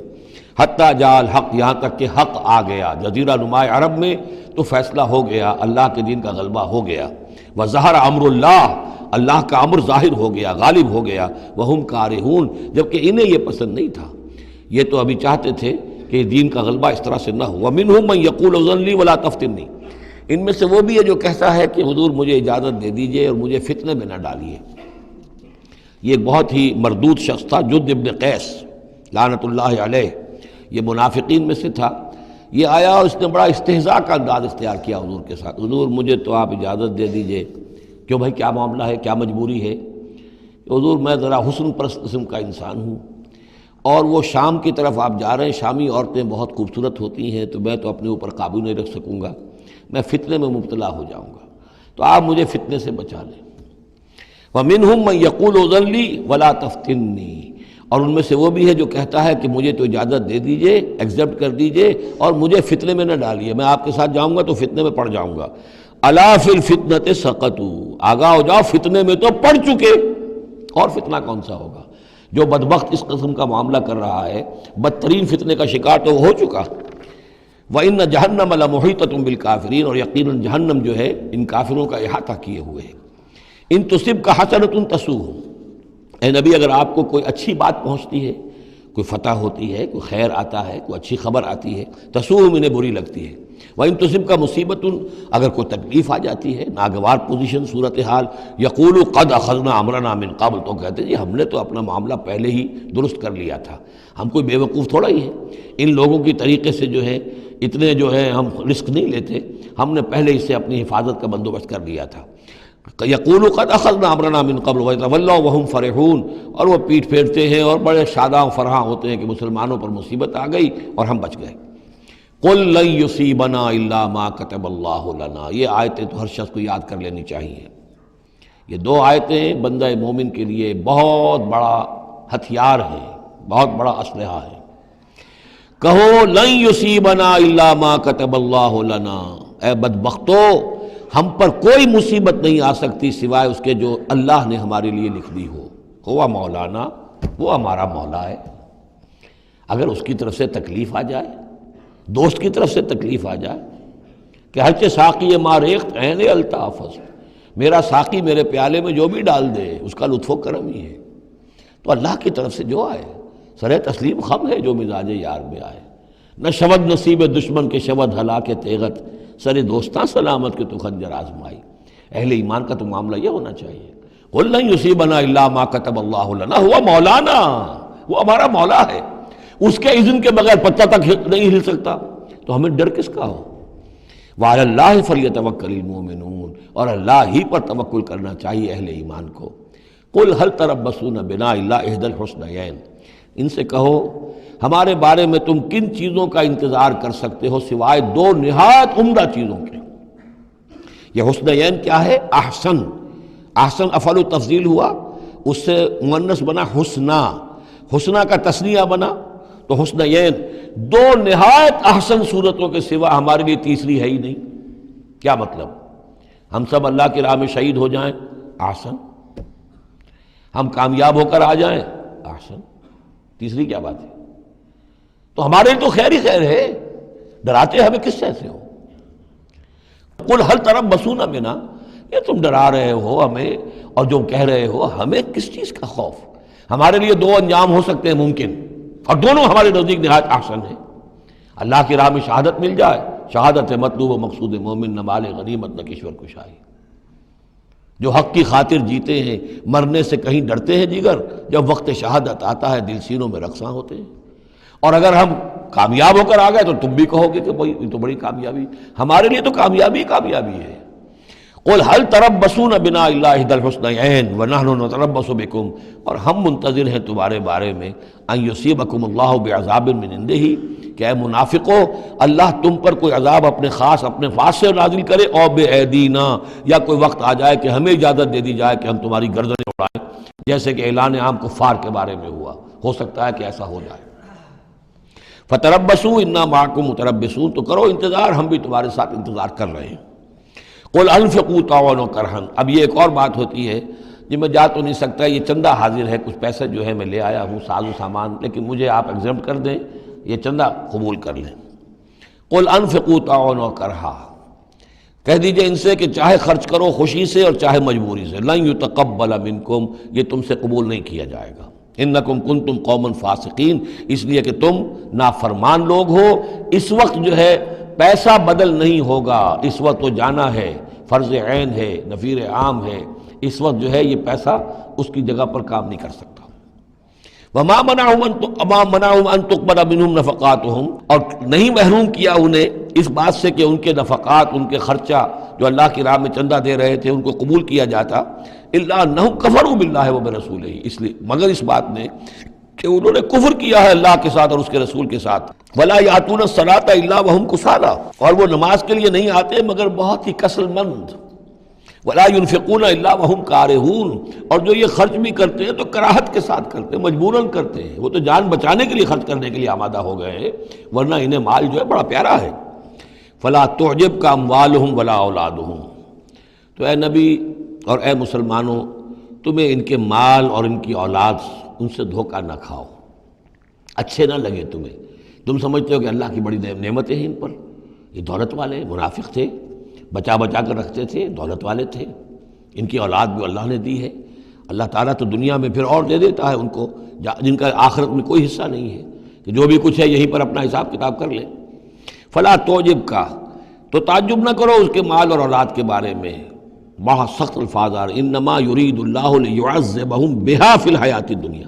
حتی جاء الحق، یہاں تک کہ حق آ گیا جزیرہ نماء عرب میں، تو فیصلہ ہو گیا، اللہ کے دین کا غلبہ ہو گیا۔ وظہر امر اللہ، اللہ کا امر ظاہر ہو گیا، غالب ہو گیا۔ وہم کارہون، جبکہ انہیں یہ پسند نہیں تھا، یہ تو ابھی چاہتے تھے کہ دین کا غلبہ اس طرح سے نہ ہو۔ وَمِنْهُمْ مَنْ يَقُولُ اذن لِّي وَلَا تَفْتِنِّي، ان میں سے وہ بھی ہے جو کہتا ہے کہ حضور مجھے اجازت دے دیجئے اور مجھے فتنے میں نہ ڈالیے۔ یہ ایک بہت ہی مردود شخص تھا، جد ابن قیس لعنت اللہ علیہ، یہ منافقین میں سے تھا۔ یہ آیا اور اس نے بڑا استہزاء کا انداز اختیار کیا حضور کے ساتھ۔ حضور مجھے تو آپ اجازت دے دیجئے۔ کیوں بھائی، کیا معاملہ ہے، کیا مجبوری ہے؟ حضور میں ذرا حسن پرست قسم کا انسان ہوں، اور وہ شام کی طرف آپ جا رہے ہیں، شامی عورتیں بہت خوبصورت ہوتی ہیں، تو میں تو اپنے اوپر قابو نہیں رکھ سکوں گا، میں فتنے میں مبتلا ہو جاؤں گا، تو آپ مجھے فتنے سے بچا لیں۔ وَمِنْهُمْ مَنْ يَقُولُ اذن لِّي وَلَا تَفْتِنِّي، اور ان میں سے وہ بھی ہے جو کہتا ہے کہ مجھے تو اجازت دے دیجئے، ایکسیپٹ کر دیجئے، اور مجھے فتنے میں نہ ڈالیے، میں آپ کے ساتھ جاؤں گا تو فتنے میں پڑ جاؤں گا۔ أَلَا فِي الْفِتْنَةِ سَقَطُوا، آگاہ ہو جاؤ، فتنے میں تو پڑ چکے، اور فتنہ کون سا ہوگا؟ جو بدبخت اس قسم کا معاملہ کر رہا ہے، بدترین فتنے کا شکار تو ہو چکا۔ وَإِنَّ جَهَنَّمَ لَمُحِيطَةٌ بِالْكَافِرِينَ، اور یقیناً جہنم جو ہے ان کافروں کا احاطہ کیے ہوئے ہے۔ ان تصبک حسنۃ تسؤہم، اے نبی اگر آپ کو کوئی اچھی بات پہنچتی ہے، کوئی فتح ہوتی ہے، کوئی خیر آتا ہے، کوئی اچھی خبر آتی ہے، تسؤہم انہیں بری لگتی ہے۔ وَإِن تُصِبْكَ مُصِیبَةٌ، اگر کوئی تکلیف آ جاتی ہے، ناگوار پوزیشن، صورتحال، یقولوا قد اخذنا امرنا من قبل، تو کہتے ہیں جی ہم نے تو اپنا معاملہ پہلے ہی درست کر لیا تھا، ہم کوئی بے وقوف تھوڑا ہی ہے، ان لوگوں کی طریقے سے جو ہے اتنے جو ہے ہم رسک نہیں لیتے، ہم نے پہلے اس سے اپنی حفاظت کا بندوبست کر لیا تھا۔ یقولوا قد اخذنا امرنا من قبل ویتولوا وهم فرحون، اور وہ پیٹھ پھیرتے ہیں اور بڑے شاداں فرحاں ہوتے ہیں کہ مسلمانوں پر مصیبت آ گئی اور ہم بچ گئے۔ قل لن یصیبنا الا ما کتب اللہ لنا، یہ آیتیں تو ہر شخص کو یاد کر لینی چاہیے۔ یہ دو آیتیں بندہ مومن کے لیے بہت بڑا ہتھیار ہیں، بہت بڑا اسلحہ ہے۔ کہو لن یصیبنا الا ما کتب اللہ لنا، اے بدبختو ہم پر کوئی مصیبت نہیں آ سکتی سوائے اس کے جو اللہ نے ہمارے لیے لکھ دی ہو۔ ہوا مولانا، وہ ہمارا مولا ہے، اگر اس کی طرف سے تکلیف آ جائے، دوست کی طرف سے تکلیف آ جائے کہ ہرچہ ساقی ما ریخت عین الطافظ، میرا ساقی میرے پیالے میں جو بھی ڈال دے اس کا لطف و کرم ہی ہے، تو اللہ کی طرف سے جو آئے سر تسلیم خم ہے جو مزاج یار میں آئے۔ نہ شود نصیب دشمن کے شود ہلاک تیغت، سر دوستاں سلامت کے تو خنجر آزمائی۔ اہل ایمان کا تو معاملہ یہ ہونا چاہیے، قل لن یصیبنا الا ما کتب اللہ لنا ہوا مولانا، وہ ہمارا مولا ہے، اس کے اذن کے بغیر پتہ تک نہیں ہل سکتا، تو ہمیں ڈر کس کا ہو؟ وعلی اللہ فلیتوکل المؤمنون، اور اللہ ہی پر توکل کرنا چاہیے اہل ایمان کو۔ قل هل تربصون بنا الا احدى الحسنیین، ان سے کہو ہمارے بارے میں تم کن چیزوں کا انتظار کر سکتے ہو سوائے دو نہایت عمدہ چیزوں کے۔ یہ حسنیین کیا ہے؟ احسن، احسن افعل تفضیل ہوا، اس سے مؤنث بنا حسنا، حسنا کا تثنیہ بنا تو حسنیین، دو نہایت احسن صورتوں کے سوا ہمارے لیے تیسری ہے ہی نہیں۔ کیا مطلب؟ ہم سب اللہ کی راہ میں شہید ہو جائیں، احسن، ہم کامیاب ہو کر آ جائیں، احسن، تیسری کیا بات ہے؟ تو ہمارے لیے تو خیر ہی خیر ہے، ڈراتے ہمیں کس سے ہو؟ قل هل تربصون بنا، یہ تم ڈرا رہے ہو ہمیں اور جو کہہ رہے ہو ہمیں کس چیز کا خوف؟ ہمارے لیے دو انجام ہو سکتے ہیں ممکن، اور دونوں ہمارے نزدیک نہایت احسن ہیں۔ اللہ کی راہ میں شہادت مل جائے، شہادت ہے مطلوب و مقصود مومن، نہ مال غنیمت نہ کشور کشائی۔ جو حق کی خاطر جیتے ہیں مرنے سے کہیں ڈرتے ہیں جگر، جب وقت شہادت آتا ہے دل سینوں میں رقصاں ہوتے ہیں۔ اور اگر ہم کامیاب ہو کر آ گئے تو تم بھی کہو گے کہ بھائی یہ تو بڑی کامیابی، ہمارے لیے تو کامیابی کامیابی ہے۔ قل هل تربصون بنا الا احدى الحسنيين ونحن نتربص بكم، اور ہم منتظر ہیں تمہارے بارے میں ان يصيبكم الله بعذاب من عنده، کہ اے منافقو اللہ تم پر کوئی عذاب اپنے خاص اپنے پاس سے نازل کرے، اور بأيدينا، یا کوئی وقت آ جائے کہ ہمیں اجازت دے دی جائے کہ ہم تمہاری گردنیں اڑائیں، جیسے کہ اعلان عام کفار کے بارے میں ہوا، ہو سکتا ہے کہ ایسا ہو جائے۔ فتربصوا انا معكم متربصون، تو کرو انتظار، ہم بھی تمہارے ساتھ انتظار کر رہے ہیں۔ قل انفقوا طوعا وكرها، اب یہ ایک اور بات ہوتی ہے جی میں جا تو نہیں سکتا، یہ چندہ حاضر ہے، کچھ پیسے جو ہے میں لے آیا ہوں ساز و سامان، لیکن مجھے آپ ایگزمپٹ کر دیں، یہ چندہ قبول کر لیں۔ قل انفقوا طوعا وكرها، کہہ دیجئے ان سے کہ چاہے خرچ کرو خوشی سے اور چاہے مجبوری سے، لن يتقبل منکم، یہ تم سے قبول نہیں کیا جائے گا، انکم کنتم قوما فاسقین، اس لیے کہ تم نافرمان لوگ ہو۔ اس وقت جو ہے پیسہ بدل نہیں ہوگا، اس وقت تو جانا ہے، فرض عین ہے، نفیر عام ہے، اس وقت جو ہے یہ پیسہ اس کی جگہ پر کام نہیں کر سکتا۔ وما منعهم ان تقبل منهم نفقاتهم، اور نہیں محروم کیا انہیں اس بات سے کہ ان کے نفقات، ان کے خرچہ جو اللہ کی راہ میں چندہ دے رہے تھے ان کو قبول کیا جاتا، الا انهم كفروا بالله وبرسوله، اس لیے مگر اس بات نے کہ انہوں نے کفر کیا ہے اللہ کے ساتھ اور اس کے رسول کے ساتھ۔ ولا یاتون الصلاۃ الا وهم کسالى، اور وہ نماز کے لیے نہیں آتے مگر بہت ہی کسل مند۔ ولا ينفقون الا وهم كارهون، اور جو یہ خرچ بھی کرتے ہیں تو کراہت کے ساتھ کرتے ہیں، مجبوراً کرتے ہیں، وہ تو جان بچانے کے لیے خرچ کرنے کے لیے آمادہ ہو گئے ہیں، ورنہ انہیں مال جو ہے بڑا پیارا ہے۔ فلا تعجبك اموالهم ولا اولادهم، تو اے نبی اور اے مسلمانوں تمہیں ان کے مال اور ان کی اولاد ان سے دھوکہ نہ کھاؤ، اچھے نہ لگے تمہیں، تم سمجھتے ہو کہ اللہ کی بڑی نعمتیں ہیں ان پر، یہ دولت والے منافق تھے، بچا بچا کر رکھتے تھے، دولت والے تھے، ان کی اولاد بھی اللہ نے دی ہے، اللہ تعالیٰ تو دنیا میں پھر اور دے دیتا ہے ان کو جن کا آخرت میں کوئی حصہ نہیں ہے، کہ جو بھی کچھ ہے یہیں پر اپنا حساب کتاب کر لیں۔ فلا تعجب کا، تو تعجب نہ کرو اس کے مال اور اولاد کے بارے میں، بہت سخت الفاظ آ رہے، انما یرید اللہ لیعذبہم بہا فی الحیات الدنیا،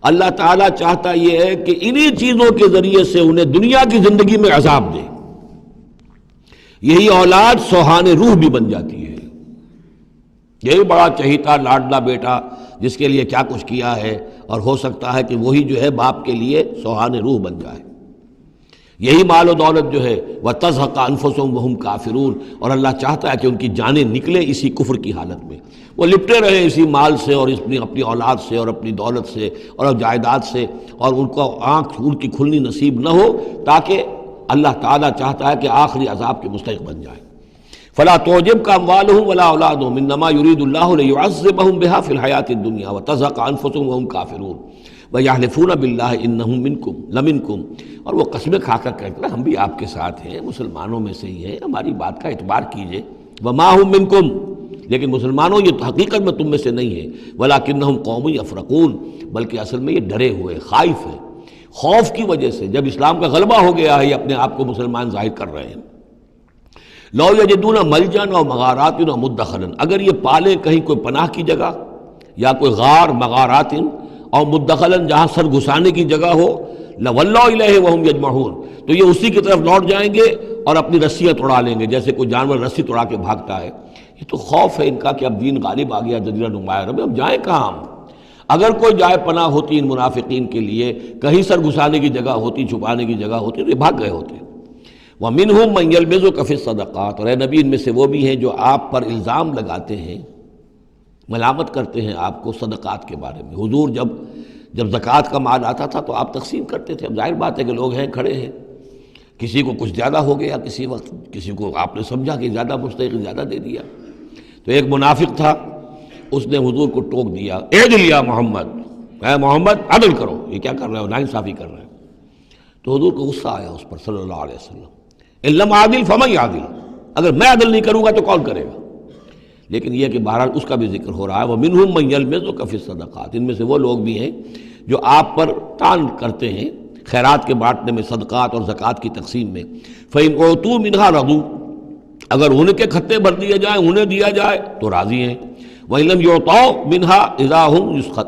اللہ تعالیٰ چاہتا یہ ہے کہ انہی چیزوں کے ذریعے سے انہیں دنیا کی زندگی میں عذاب دے۔ یہی اولاد سوہان روح بھی بن جاتی ہے، یہی بڑا چہیتا لاڈلا بیٹا جس کے لیے کیا کچھ کیا ہے، اور ہو سکتا ہے کہ وہی جو ہے باپ کے لیے سوہان روح بن جائے۔ یہی مال و دولت جو ہے وَتَزْهَقَ أَنفُسُهُمْ وَهُمْ كَافِرُونَ، اور اللہ چاہتا ہے کہ ان کی جانیں نکلیں اسی کفر کی حالت میں۔ وہ لپٹے رہے اسی مال سے اور اپنی اولاد سے اور اپنی دولت سے اور جائیداد سے، اور ان کو آنکھ ان کی کھلنی نصیب نہ ہو، تاکہ اللہ تعالیٰ چاہتا ہے کہ آخری عذاب کے مستحق بن جائے۔ فلا تعجبک اموالهم ولا اولادهم انما يريد الله ليعذبهم بها في الحیاۃ الدنیا وتزهق انفسهم وهم کافرون ويحلفون بالله انهم منکم لمنکم، اور وہ قسمیں کھا کر کہتے ہیں ہم بھی آپ کے ساتھ ہیں، مسلمانوں میں سے ہی ہیں، ہماری بات کا اعتبار کیجئے۔ وما هم منکم، لیکن مسلمانوں یہ حقیقت میں تم میں سے نہیں ہے، ولکنہم قوم یفرقون، بلکہ اصل میں یہ ڈرے ہوئے خائف ہیں، خوف کی وجہ سے جب اسلام کا غلبہ ہو گیا ہے یہ اپنے آپ کو مسلمان ظاہر کر رہے ہیں۔ لو یجدون ملجا و مغارات و مدخلا، اگر یہ پالیں کہیں کوئی پناہ کی جگہ یا کوئی غار مغارات اور مدخلا جہاں سر گھسانے کی جگہ ہو، لولوا الیہ وہم یجمعون، تو یہ اسی کی طرف لوٹ جائیں گے اور اپنی رسیاں توڑا لیں گے، جیسے کوئی جانور رسی توڑا کے بھاگتا ہے۔ یہ تو خوف ہے ان کا کہ اب دین غالب آ گیا جزیرہ نما عرب میں، اب جائیں کہاں ہم؟ اگر کوئی جائے پناہ ہوتی ان منافقین کے لیے، کہیں سر گھسانے کی جگہ ہوتی، چھپانے کی جگہ ہوتی، تو یہ بھاگ گئے ہوتے۔ وَمِنْهُمْ مَنْ يَلْمِزُكَ فِي الصَّدَقَاتِ، اور اے نبی ان میں سے وہ بھی ہیں جو آپ پر الزام لگاتے ہیں، ملامت کرتے ہیں آپ کو صدقات کے بارے میں۔ حضور جب زکوٰۃ کا مال آتا تھا تو آپ تقسیم کرتے تھے، اب ظاہر بات ہے کہ لوگ ہیں کھڑے ہیں، کسی کو کچھ زیادہ ہو گیا کسی وقت، کسی کو آپ نے سمجھا کہ زیادہ مستحق زیادہ دے دیا، تو ایک منافق تھا اس نے حضور کو ٹوک دیا، اعدل یا محمد، اے محمد عدل کرو، یہ کیا کر رہے ہو، ناانصافی کر رہے ہیں۔ تو حضور کو غصہ آیا اس پر صلی اللہ علیہ وسلم، ان لم عادل فمن یعدل، اگر میں عدل نہیں کروں گا تو کون کرے گا؟ لیکن یہ کہ بہرحال اس کا بھی ذکر ہو رہا ہے، وَمِنْهُمْ مَنْ يَلْمِزُكَ فِي الصَّدَقَاتِ، ان میں سے وہ لوگ بھی ہیں جو آپ پر تان کرتے ہیں خیرات کے بانٹنے میں، صدقات اور زکوٰۃ کی تقسیم میں۔ فَإِنْ أُعْطُوا مِنْهَا رَضُوا، اگر انہیں کے کھتے بھر دیے جائیں، انہیں دیا جائے تو راضی ہیں۔ وَإِنْ لَمْ يُعْطَوْا مِنْهَا إِذَا هُمْ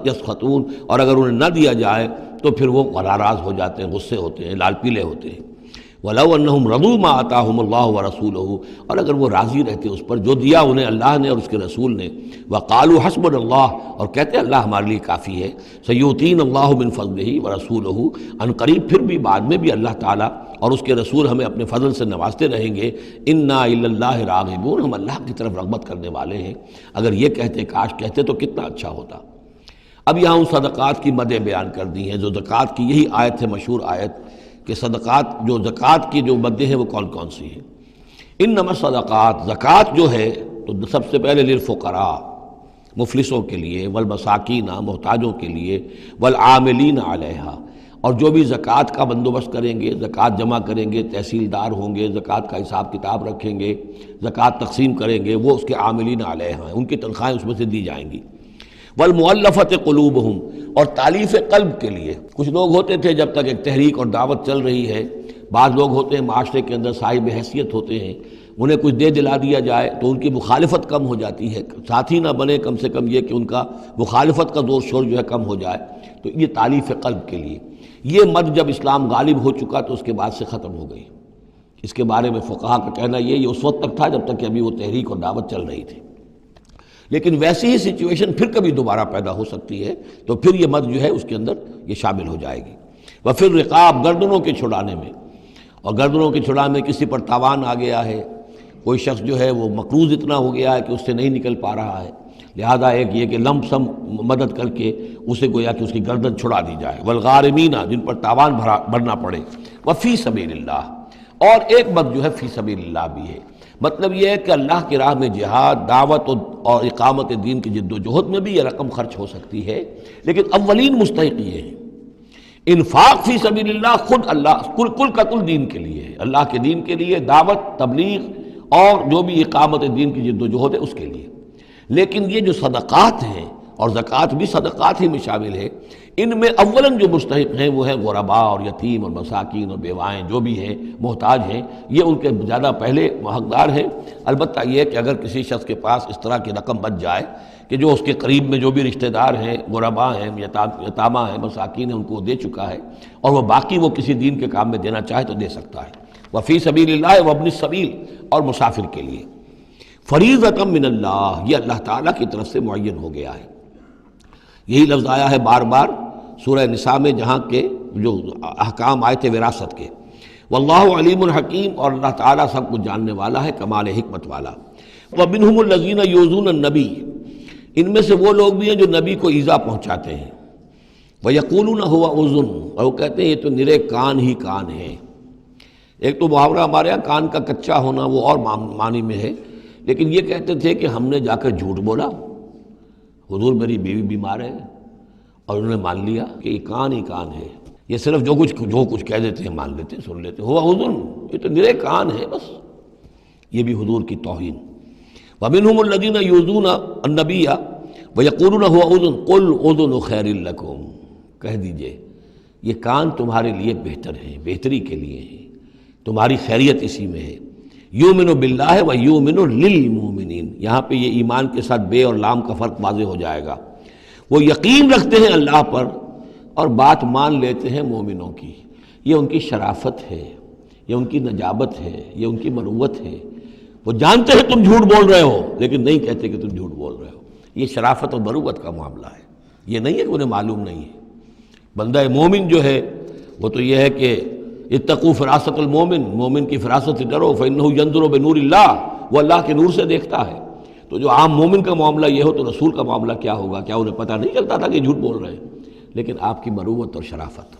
يَسْخَطُونَ، اور اگر انہیں نہ دیا جائے تو پھر وہ ناراض ہو جاتے ہیں، غصے ہوتے ہیں، لال پیلے ہوتے ہیں۔ وَلَوْ أَنَّهُمْ رَضُوا مَا آتَاهُمُ اللَّهُ وَرَسُولُهُ، اور اگر وہ راضی رہتے اس پر جو دیا انہیں اللہ نے اور اس کے رسول نے، وَقَالُوا حَسْبُنَا اللَّهُ، اور کہتے اللہ ہمارے لیے کافی ہے، سَيُؤْتِينَ اللَّهُ مِنْ فَضْلِهِ وَرَسُولُهُ، ان قریب پھر بھی بعد میں بھی اللہ تعالیٰ اور اس کے رسول ہمیں اپنے فضل سے نوازتے رہیں گے، اِنَّا إِلَى اللَّهِ رَاغِبُونَ، ہم اللہ کی طرف رغبت کرنے والے ہیں۔ اگر یہ کہتے، کاش کہتے تو کتنا اچھا ہوتا۔ اب یہاں ان صدقات کی مدیں بیان کر دی ہیں، جو زکوٰۃ کی یہی آیت ہے، مشہور آیت کہ صدقات جو زکوٰۃ کی جو مدیں ہیں وہ کون کون سی ہیں۔ انما الصدقات، زکوٰۃ جو ہے تو سب سے پہلے للفقراء، مفلسوں کے لیے، والمساکین، محتاجوں کے لیے، والعاملین علیہا، اور جو بھی زکوٰۃ کا بندوبست کریں گے، زکوٰۃ جمع کریں گے، تحصیلدار ہوں گے، زکوٰۃ کا حساب کتاب رکھیں گے، زکوٰۃ تقسیم کریں گے، وہ اس کے عاملین علیہا ہیں، ان کی تنخواہیں اس میں سے دی جائیں گی۔ والمؤلفۃ قلوبہم، اور تالیف قلب کے لیے، کچھ لوگ ہوتے تھے جب تک ایک تحریک اور دعوت چل رہی ہے، بعض لوگ ہوتے ہیں معاشرے کے اندر صاحب حیثیت ہوتے ہیں، انہیں کچھ دے دلا دیا جائے تو ان کی مخالفت کم ہو جاتی ہے، ساتھی نہ بنے، کم سے کم یہ کہ ان کا مخالفت کا زور شور جو ہے کم ہو جائے، تو یہ تالیف قلب کے لیے۔ یہ مد جب اسلام غالب ہو چکا تو اس کے بعد سے ختم ہو گئی۔ اس کے بارے میں فقہا کا کہنا یہ اس وقت تک تھا جب تک کہ ابھی وہ تحریک اور دعوت چل رہی تھی، لیکن ویسی ہی سچویشن پھر کبھی دوبارہ پیدا ہو سکتی ہے تو پھر یہ مد جو ہے اس کے اندر یہ شامل ہو جائے گی۔ وفر رقاب، گردنوں کے چھڑانے میں، اور گردنوں کے چھڑانے میں کسی پر تاوان آ گیا ہے، کوئی شخص جو ہے وہ مقروض اتنا ہو گیا ہے کہ اس سے نہیں نکل پا رہا ہے، لہذا ایک یہ کہ لم سم مدد کر کے اسے گویا کہ اس کی گردن چھڑا دی جائے۔ والغارمین، جن پر تاوان بھرنا پڑے۔ وفی سبیل اللہ، اور ایک مد جو ہے فی سبیل اللہ بھی ہے، مطلب یہ ہے کہ اللہ کی راہ میں جہاد، دعوت اور اقامت دین کی جد و جہد میں بھی یہ رقم خرچ ہو سکتی ہے، لیکن اولین مستحق یہ ہے۔ انفاق فی سبیل اللہ خود اللہ کل کا کل دین کے لیے ہے، اللہ کے دین کے لیے، دعوت، تبلیغ اور جو بھی اقامت دین کی جد و جہد ہے اس کے لیے۔ لیکن یہ جو صدقات ہیں، اور زکوٰۃ بھی صدقات ہی میں شامل ہے، ان میں اولاً جو مستحق ہیں وہ ہیں غرباء اور یتیم اور مساکین اور بیوائیں، جو بھی ہیں محتاج ہیں، یہ ان کے زیادہ پہلے حقدار ہیں۔ البتہ یہ کہ اگر کسی شخص کے پاس اس طرح کی رقم بچ جائے کہ جو اس کے قریب میں جو بھی رشتہ دار ہیں، غرباء ہیں، یتامہ ہیں، مساکین ہیں، ان کو دے چکا ہے، اور وہ باقی وہ کسی دین کے کام میں دینا چاہے تو دے سکتا ہے۔ وفی سبیل اللہ وابن السبیل، اور مسافر کے لیے۔ فریضۃ من اللہ، یہ اللہ تعالیٰ کی طرف سے معین ہو گیا ہے۔ یہی لفظ آیا ہے بار بار سورہ نساء میں، جہاں کے جو احکام آئے تھے وراثت کے۔ واللہ علیم الحکیم، اور اللہ تعالیٰ سب کچھ جاننے والا ہے، کمال حکمت والا۔ ومنہم الذین یؤذون النبی، ان میں سے وہ لوگ بھی ہیں جو نبی کو ایذا پہنچاتے ہیں، وَيَقُولُونَ هُوَ أُذُنٌ، اور وہ کہتے ہیں یہ تو نرے کان ہی کان ہے۔ ایک تو محاورہ ہمارے یہاں کان کا کچا ہونا وہ اور معنی میں ہے، لیکن یہ کہتے تھے کہ ہم نے جا کر جھوٹ بولا، حضور میری بیوی بیمار ہے، اور انہوں نے مان لیا کہ یہ کان ہی کان ہے۔ یہ صرف جو کچھ کہہ دیتے ہیں مان لیتے ہیں، سن لیتے ہیں، ہوا اذن، یہ تو نرے کان ہے بس۔ یہ بھی حضور کی توہین۔ وَمِنْهُمُ الَّذِينَ يُؤْذُونَ النَّبِيَّ وَيَقُولُونَ هُوَ أُذُنٌ قُلْ أُذُنُ خَيْرٍ لَكُمْ، کہہ دیجئے یہ کان تمہارے لیے بہتر ہیں، بہتری کے لیے ہیں، تمہاری خیریت اسی میں ہے۔ یؤمن باللہ ویؤمن للمؤمنین، یہاں پہ یہ ایمان کے ساتھ بے اور لام کا فرق واضح ہو جائے گا۔ وہ یقین رکھتے ہیں اللہ پر اور بات مان لیتے ہیں مومنوں کی، یہ ان کی شرافت ہے، یہ ان کی نجابت ہے، یہ ان کی مروت ہے۔ وہ جانتے ہیں تم جھوٹ بول رہے ہو لیکن نہیں کہتے کہ تم جھوٹ بول رہے ہو۔ یہ شرافت اور مروت کا معاملہ ہے، یہ نہیں ہے کہ انہیں معلوم نہیں ہے۔ بندہ مومن جو ہے وہ تو یہ ہے کہ اتقوا فراست المومن، مومن کی فراست سے ڈرو، فإنہ ینظر بنور اللہ، وہ اللہ کے نور سے دیکھتا ہے۔ تو جو عام مومن کا معاملہ یہ ہو تو رسول کا معاملہ کیا ہوگا؟ کیا انہیں پتہ نہیں چلتا تھا کہ جھوٹ بول رہے ہیں؟ لیکن آپ کی مروت اور شرافت۔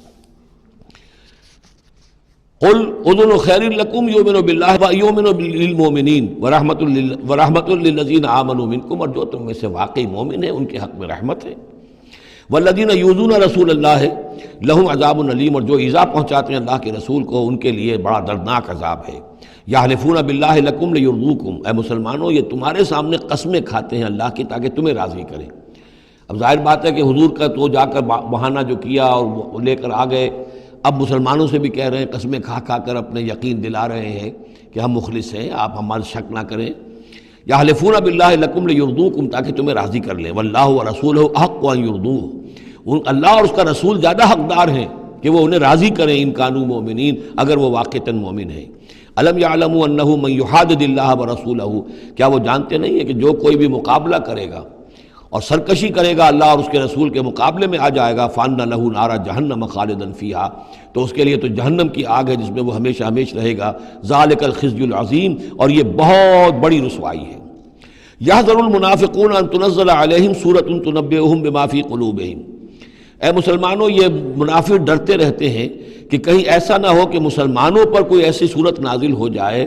قل اذن خیر لکم یؤمن باللہ ویؤمن للمؤمنین ورحمۃ للذین آمنوا منکم، اور جو تم میں سے واقعی مومن ہیں ان کے حق میں رحمت ہے۔ والذین یؤذون رسول اللہ لہم عذاب علیم، اور جو ایذا پہنچاتے ہیں اللہ کے رسول کو ان کے لیے بڑا دردناک عذاب ہے۔ یحلفون باللہ لکم لیرضوکم، اے مسلمانوں یہ تمہارے سامنے قسمیں کھاتے ہیں اللہ کی تاکہ تمہیں راضی کریں۔ اب ظاہر بات ہے کہ حضور کا تو جا کر بہانہ جو کیا اور وہ لے کر آ گئے، اب مسلمانوں سے بھی کہہ رہے ہیں، قسمیں کھا کھا کر اپنے یقین دلا رہے ہیں کہ ہم مخلص ہیں، آپ ہمارے شک نہ کریں۔ یحلفون باللہ لکم لیرضوکم، تاکہ تمہیں راضی کر لیں۔ واللہ ورسولہ احق ان یرضوہ، اللہ اور اس کا رسول زیادہ حقدار ہیں کہ وہ انہیں راضی کریں، ان کانوا مومنین، اگر وہ واقعتاً مومن ہیں۔ الم یعلموا انہ من یحادد اللہ ورسولہ، کیا وہ جانتے نہیں ہیں کہ جو کوئی بھی مقابلہ کرے گا اور سرکشی کرے گا اللہ اور اس کے رسول کے مقابلے میں آ جائے گا، فَأَنَّ لَهُ نَارَ جَهَنَّمَ خَالِدًا فِيهَا، تو اس کے لیے تو جہنم کی آگ ہے جس میں وہ ہمیشہ ہمیش رہے گا۔ ذَلِكَ الْخِزْيُ الْعَظِيمُ، اور یہ بہت بڑی رسوائی ہے۔ يَحْذَرُ الْمُنَافِقُونَ أَن تُنَزَّلَ عَلَيْهِمْ سُورَةٌ تُنَبِّئُهُم بِمَا فِي قُلُوبِهِمْ، اے مسلمانوں یہ منافق ڈرتے رہتے ہیں کہ کہیں ایسا نہ ہو کہ مسلمانوں پر کوئی ایسی صورت نازل ہو جائے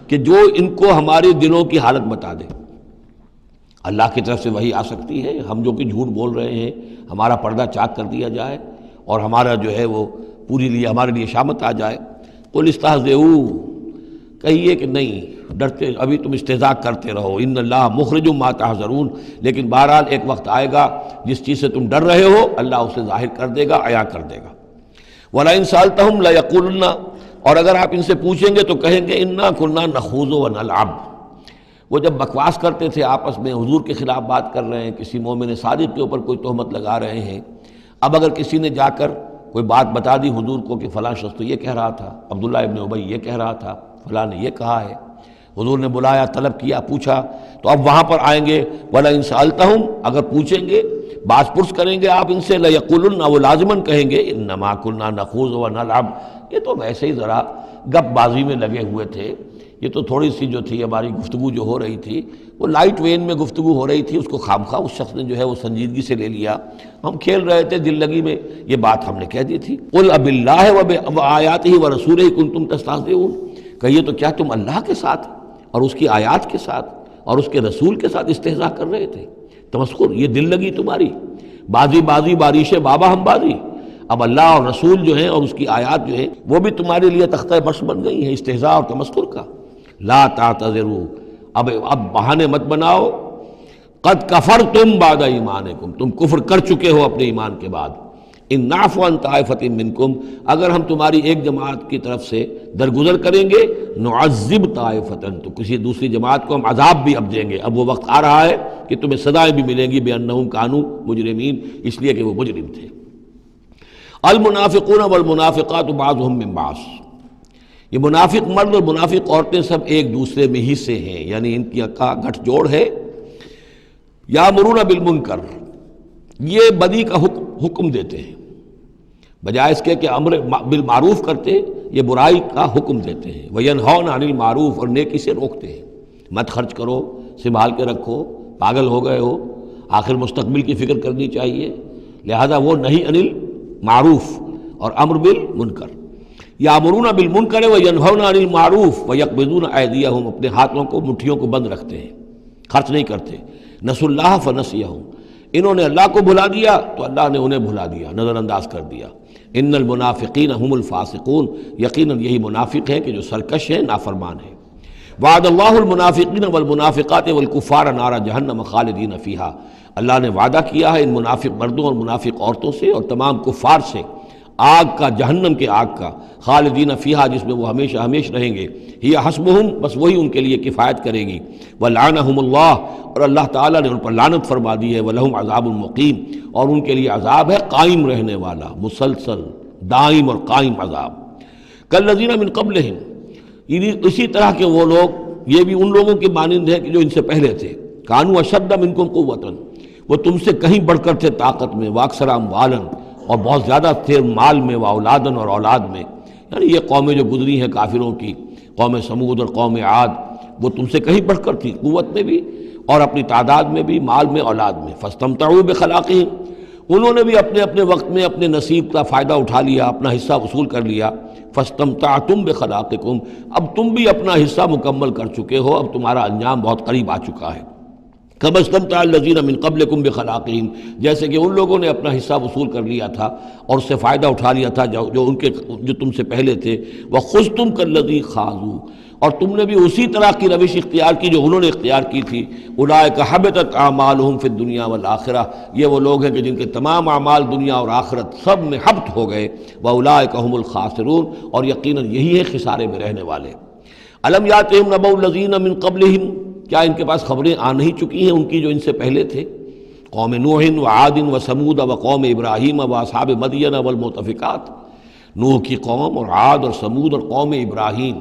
کہ جو ان کو ہمارے دلوں کی حالت بتا دے۔ اللہ کی طرف سے وحی آ سکتی ہے، ہم جو کہ جھوٹ بول رہے ہیں ہمارا پردہ چاک کر دیا جائے اور ہمارا جو ہے وہ ہمارے لیے شامت آ جائے۔ قل استہزئوا، کہیے کہ نہیں ڈرتے، ابھی تم استہزاء کرتے رہو، ان اللہ مخرج ما تحذرون، لیکن بہرحال ایک وقت آئے گا جس چیز سے تم ڈر رہے ہو اللہ اسے ظاہر کر دے گا، عیاں کر دے گا۔ وَلَئِن سَأَلْتَهُمْ لَيَقُولُنَّ، اور اگر آپ ان سے پوچھیں گے تو کہیں گے اِنَّا كُنَّا نَخُوضُ وَنَلْعَبُ، وہ جب بکواس کرتے تھے آپس میں، حضور کے خلاف بات کر رہے ہیں، کسی مومن صادق کے اوپر کوئی تہمت لگا رہے ہیں۔ اب اگر کسی نے جا کر کوئی بات بتا دی حضور کو کہ فلاں شخص تو یہ کہہ رہا تھا، عبداللہ ابن ابی یہ کہہ رہا تھا، فلاں نے یہ کہا ہے، حضور نے بلایا، طلب کیا، پوچھا، تو اب وہاں پر آئیں گے وَلَئِن سَأَلْتَهُمْ، اگر پوچھیں گے، باز پرس کریں گے آپ ان سے، لَيَقُولُنَّ، وہ لازماً کہیں گے اِنَّمَا كُنَّا نَخُوضُ وَنَلْعَبُ، یہ تو ویسے ہی ذرا گپ بازی میں لگے ہوئے تھے، یہ تو تھوڑی سی جو تھی ہماری گفتگو جو ہو رہی تھی وہ لائٹ وین میں گفتگو ہو رہی تھی، اس کو خامخواہ اس شخص نے جو ہے وہ سنجیدگی سے لے لیا، ہم کھیل رہے تھے دل لگی میں، یہ بات ہم نے کہہ دی تھی۔ قُلْ أَبِاللَّهِ وَآيَاتِهِ وَرَسُولِهِ كُنتُمْ تَسْتَهْزِئُونَ، کہیے تو کیا تم اللہ کے ساتھ اور اس کی آیات کے ساتھ اور اس کے رسول کے ساتھ استہزاء کر رہے تھے؟ تمسخر، یہ دل لگی تمہاری، بازی بازی بارش بابا ہم بازی، اب اللہ اور رسول جو ہیں اور اس کی آیات جو ہیں وہ بھی تمہارے لیے تختہ برس بن گئی ہیں استہزاء اور تمسخر کا۔ لا تعتذروا، اب بہانے مت بناؤ، قد کفرتم بعد ایمانکم، تم کفر کر چکے ہو اپنے ایمان کے بعد۔ ان نعفو عن طائفۃ منکم، اگر ہم تمہاری ایک جماعت کی طرف سے درگزر کریں گے، نعذب طائفۃ، تو کسی دوسری جماعت کو ہم عذاب بھی اب دیں گے۔ اب وہ وقت آ رہا ہے کہ تمہیں سزائیں بھی ملیں گی بانہم کانوا مجرمین، اس لیے کہ وہ مجرم تھے۔ المنافقون والمنافقات بعضهم من بعض، یہ منافق مرد اور منافق عورتیں سب ایک دوسرے میں ہی سے ہیں، یعنی ان کی کا گٹھ جوڑ ہے۔ یامرون بالمنکر، یہ بدی کا حکم دیتے ہیں، بجائے اس کے کہ امر بالمعروف کرتے یہ برائی کا حکم دیتے ہیں۔ وینہون عن المعروف، اور نیکی سے روکتے ہیں، مت خرچ کرو، سنبھال کے رکھو، پاگل ہو گئے ہو، آخر مستقبل کی فکر کرنی چاہیے، لہذا وہ نہی عن المعروف اور امر بالمنکر، یامرون بالمنکر وینہون عن المعروف ویقبضون ایدیہم، اپنے ہاتھوں کو مٹھیوں کو بند رکھتے ہیں، خرچ نہیں کرتے۔ نسوا اللہ فنسیہم، انہوں نے اللہ کو بھلا دیا تو اللہ نے انہیں بھلا دیا، نظر انداز کر دیا۔ ان المنافقین هم الفاسقون، یقیناً یہی منافق ہیں کہ جو سرکش ہیں، نافرمان ہیں۔ وعد اللہ المنافقین والمنافقات والکفار نار جہنم خالدین فیہا، اللہ نے وعدہ کیا ہے ان منافق مردوں اور منافق عورتوں سے اور تمام کفار سے آگ کا، جہنم کے آگ کا، خالدین فیہا، جس میں وہ ہمیشہ ہمیشہ رہیں گے، ہی حسبہم، بس وہی ان کے لیے کفایت کرے گی، ولعنہم اللہ، اور اللہ تعالیٰ نے ان پر لعنت فرما دی ہے، ولہم عذاب مقیم، اور ان کے لیے عذاب ہے قائم رہنے والا، مسلسل دائم اور قائم عذاب۔ کالذین من قبلہم، اسی طرح کے وہ لوگ، یہ بھی ان لوگوں کے مانند ہے کہ جو ان سے پہلے تھے، کانوا اشد منکم قوۃ، وہ تم سے کہیں بڑھ کر تھے طاقت میں، واکثر اموالا، اور بہت زیادہ تھے مال میں، واولادن، اور اولاد میں، یعنی یہ قومیں جو گزری ہیں کافروں کی، قوم سمود اور قوم عاد، وہ تم سے کہیں بڑھ کر تھی، قوت میں بھی اور اپنی تعداد میں بھی، مال میں، اولاد میں۔ فاستمتعوا بخلاقہم، انہوں نے بھی اپنے اپنے وقت میں اپنے نصیب کا فائدہ اٹھا لیا، اپنا حصہ وصول کر لیا۔ فاستمتعتم بخلاقکم، اب تم بھی اپنا حصہ مکمل کر چکے ہو، اب تمہارا انجام بہت قریب آ چکا ہے۔ کما استمتع الذین من قبلکم بخلاقہم، جیسے کہ ان لوگوں نے اپنا حصہ وصول کر لیا تھا اور اس سے فائدہ اٹھا لیا تھا جو تم سے پہلے تھے۔ وخذتم کالذی خاضوا، اور تم نے بھی اسی طرح کی روش اختیار کی جو انہوں نے اختیار کی تھی۔ اولئک حبطت اعمالہم فی الدنیا والآخرہ، یہ وہ لوگ ہیں کہ جن کے تمام اعمال دنیا اور آخرت سب میں حبط ہو گئے۔ واولئک هم الخاسرون، اور یقیناً یہی ہے خسارے میں رہنے والے۔ الم یاتہم نبأ الذین من قبلہم، کیا ان کے پاس خبریں آ نہیں چکی ہیں ان کی جو ان سے پہلے تھے؟ قوم نوح وعاد وثمود وقوم ابراہیم واصحاب مدین والمؤتفکات، نوح کی قوم اور عاد اور سمود اور قوم ابراہیم،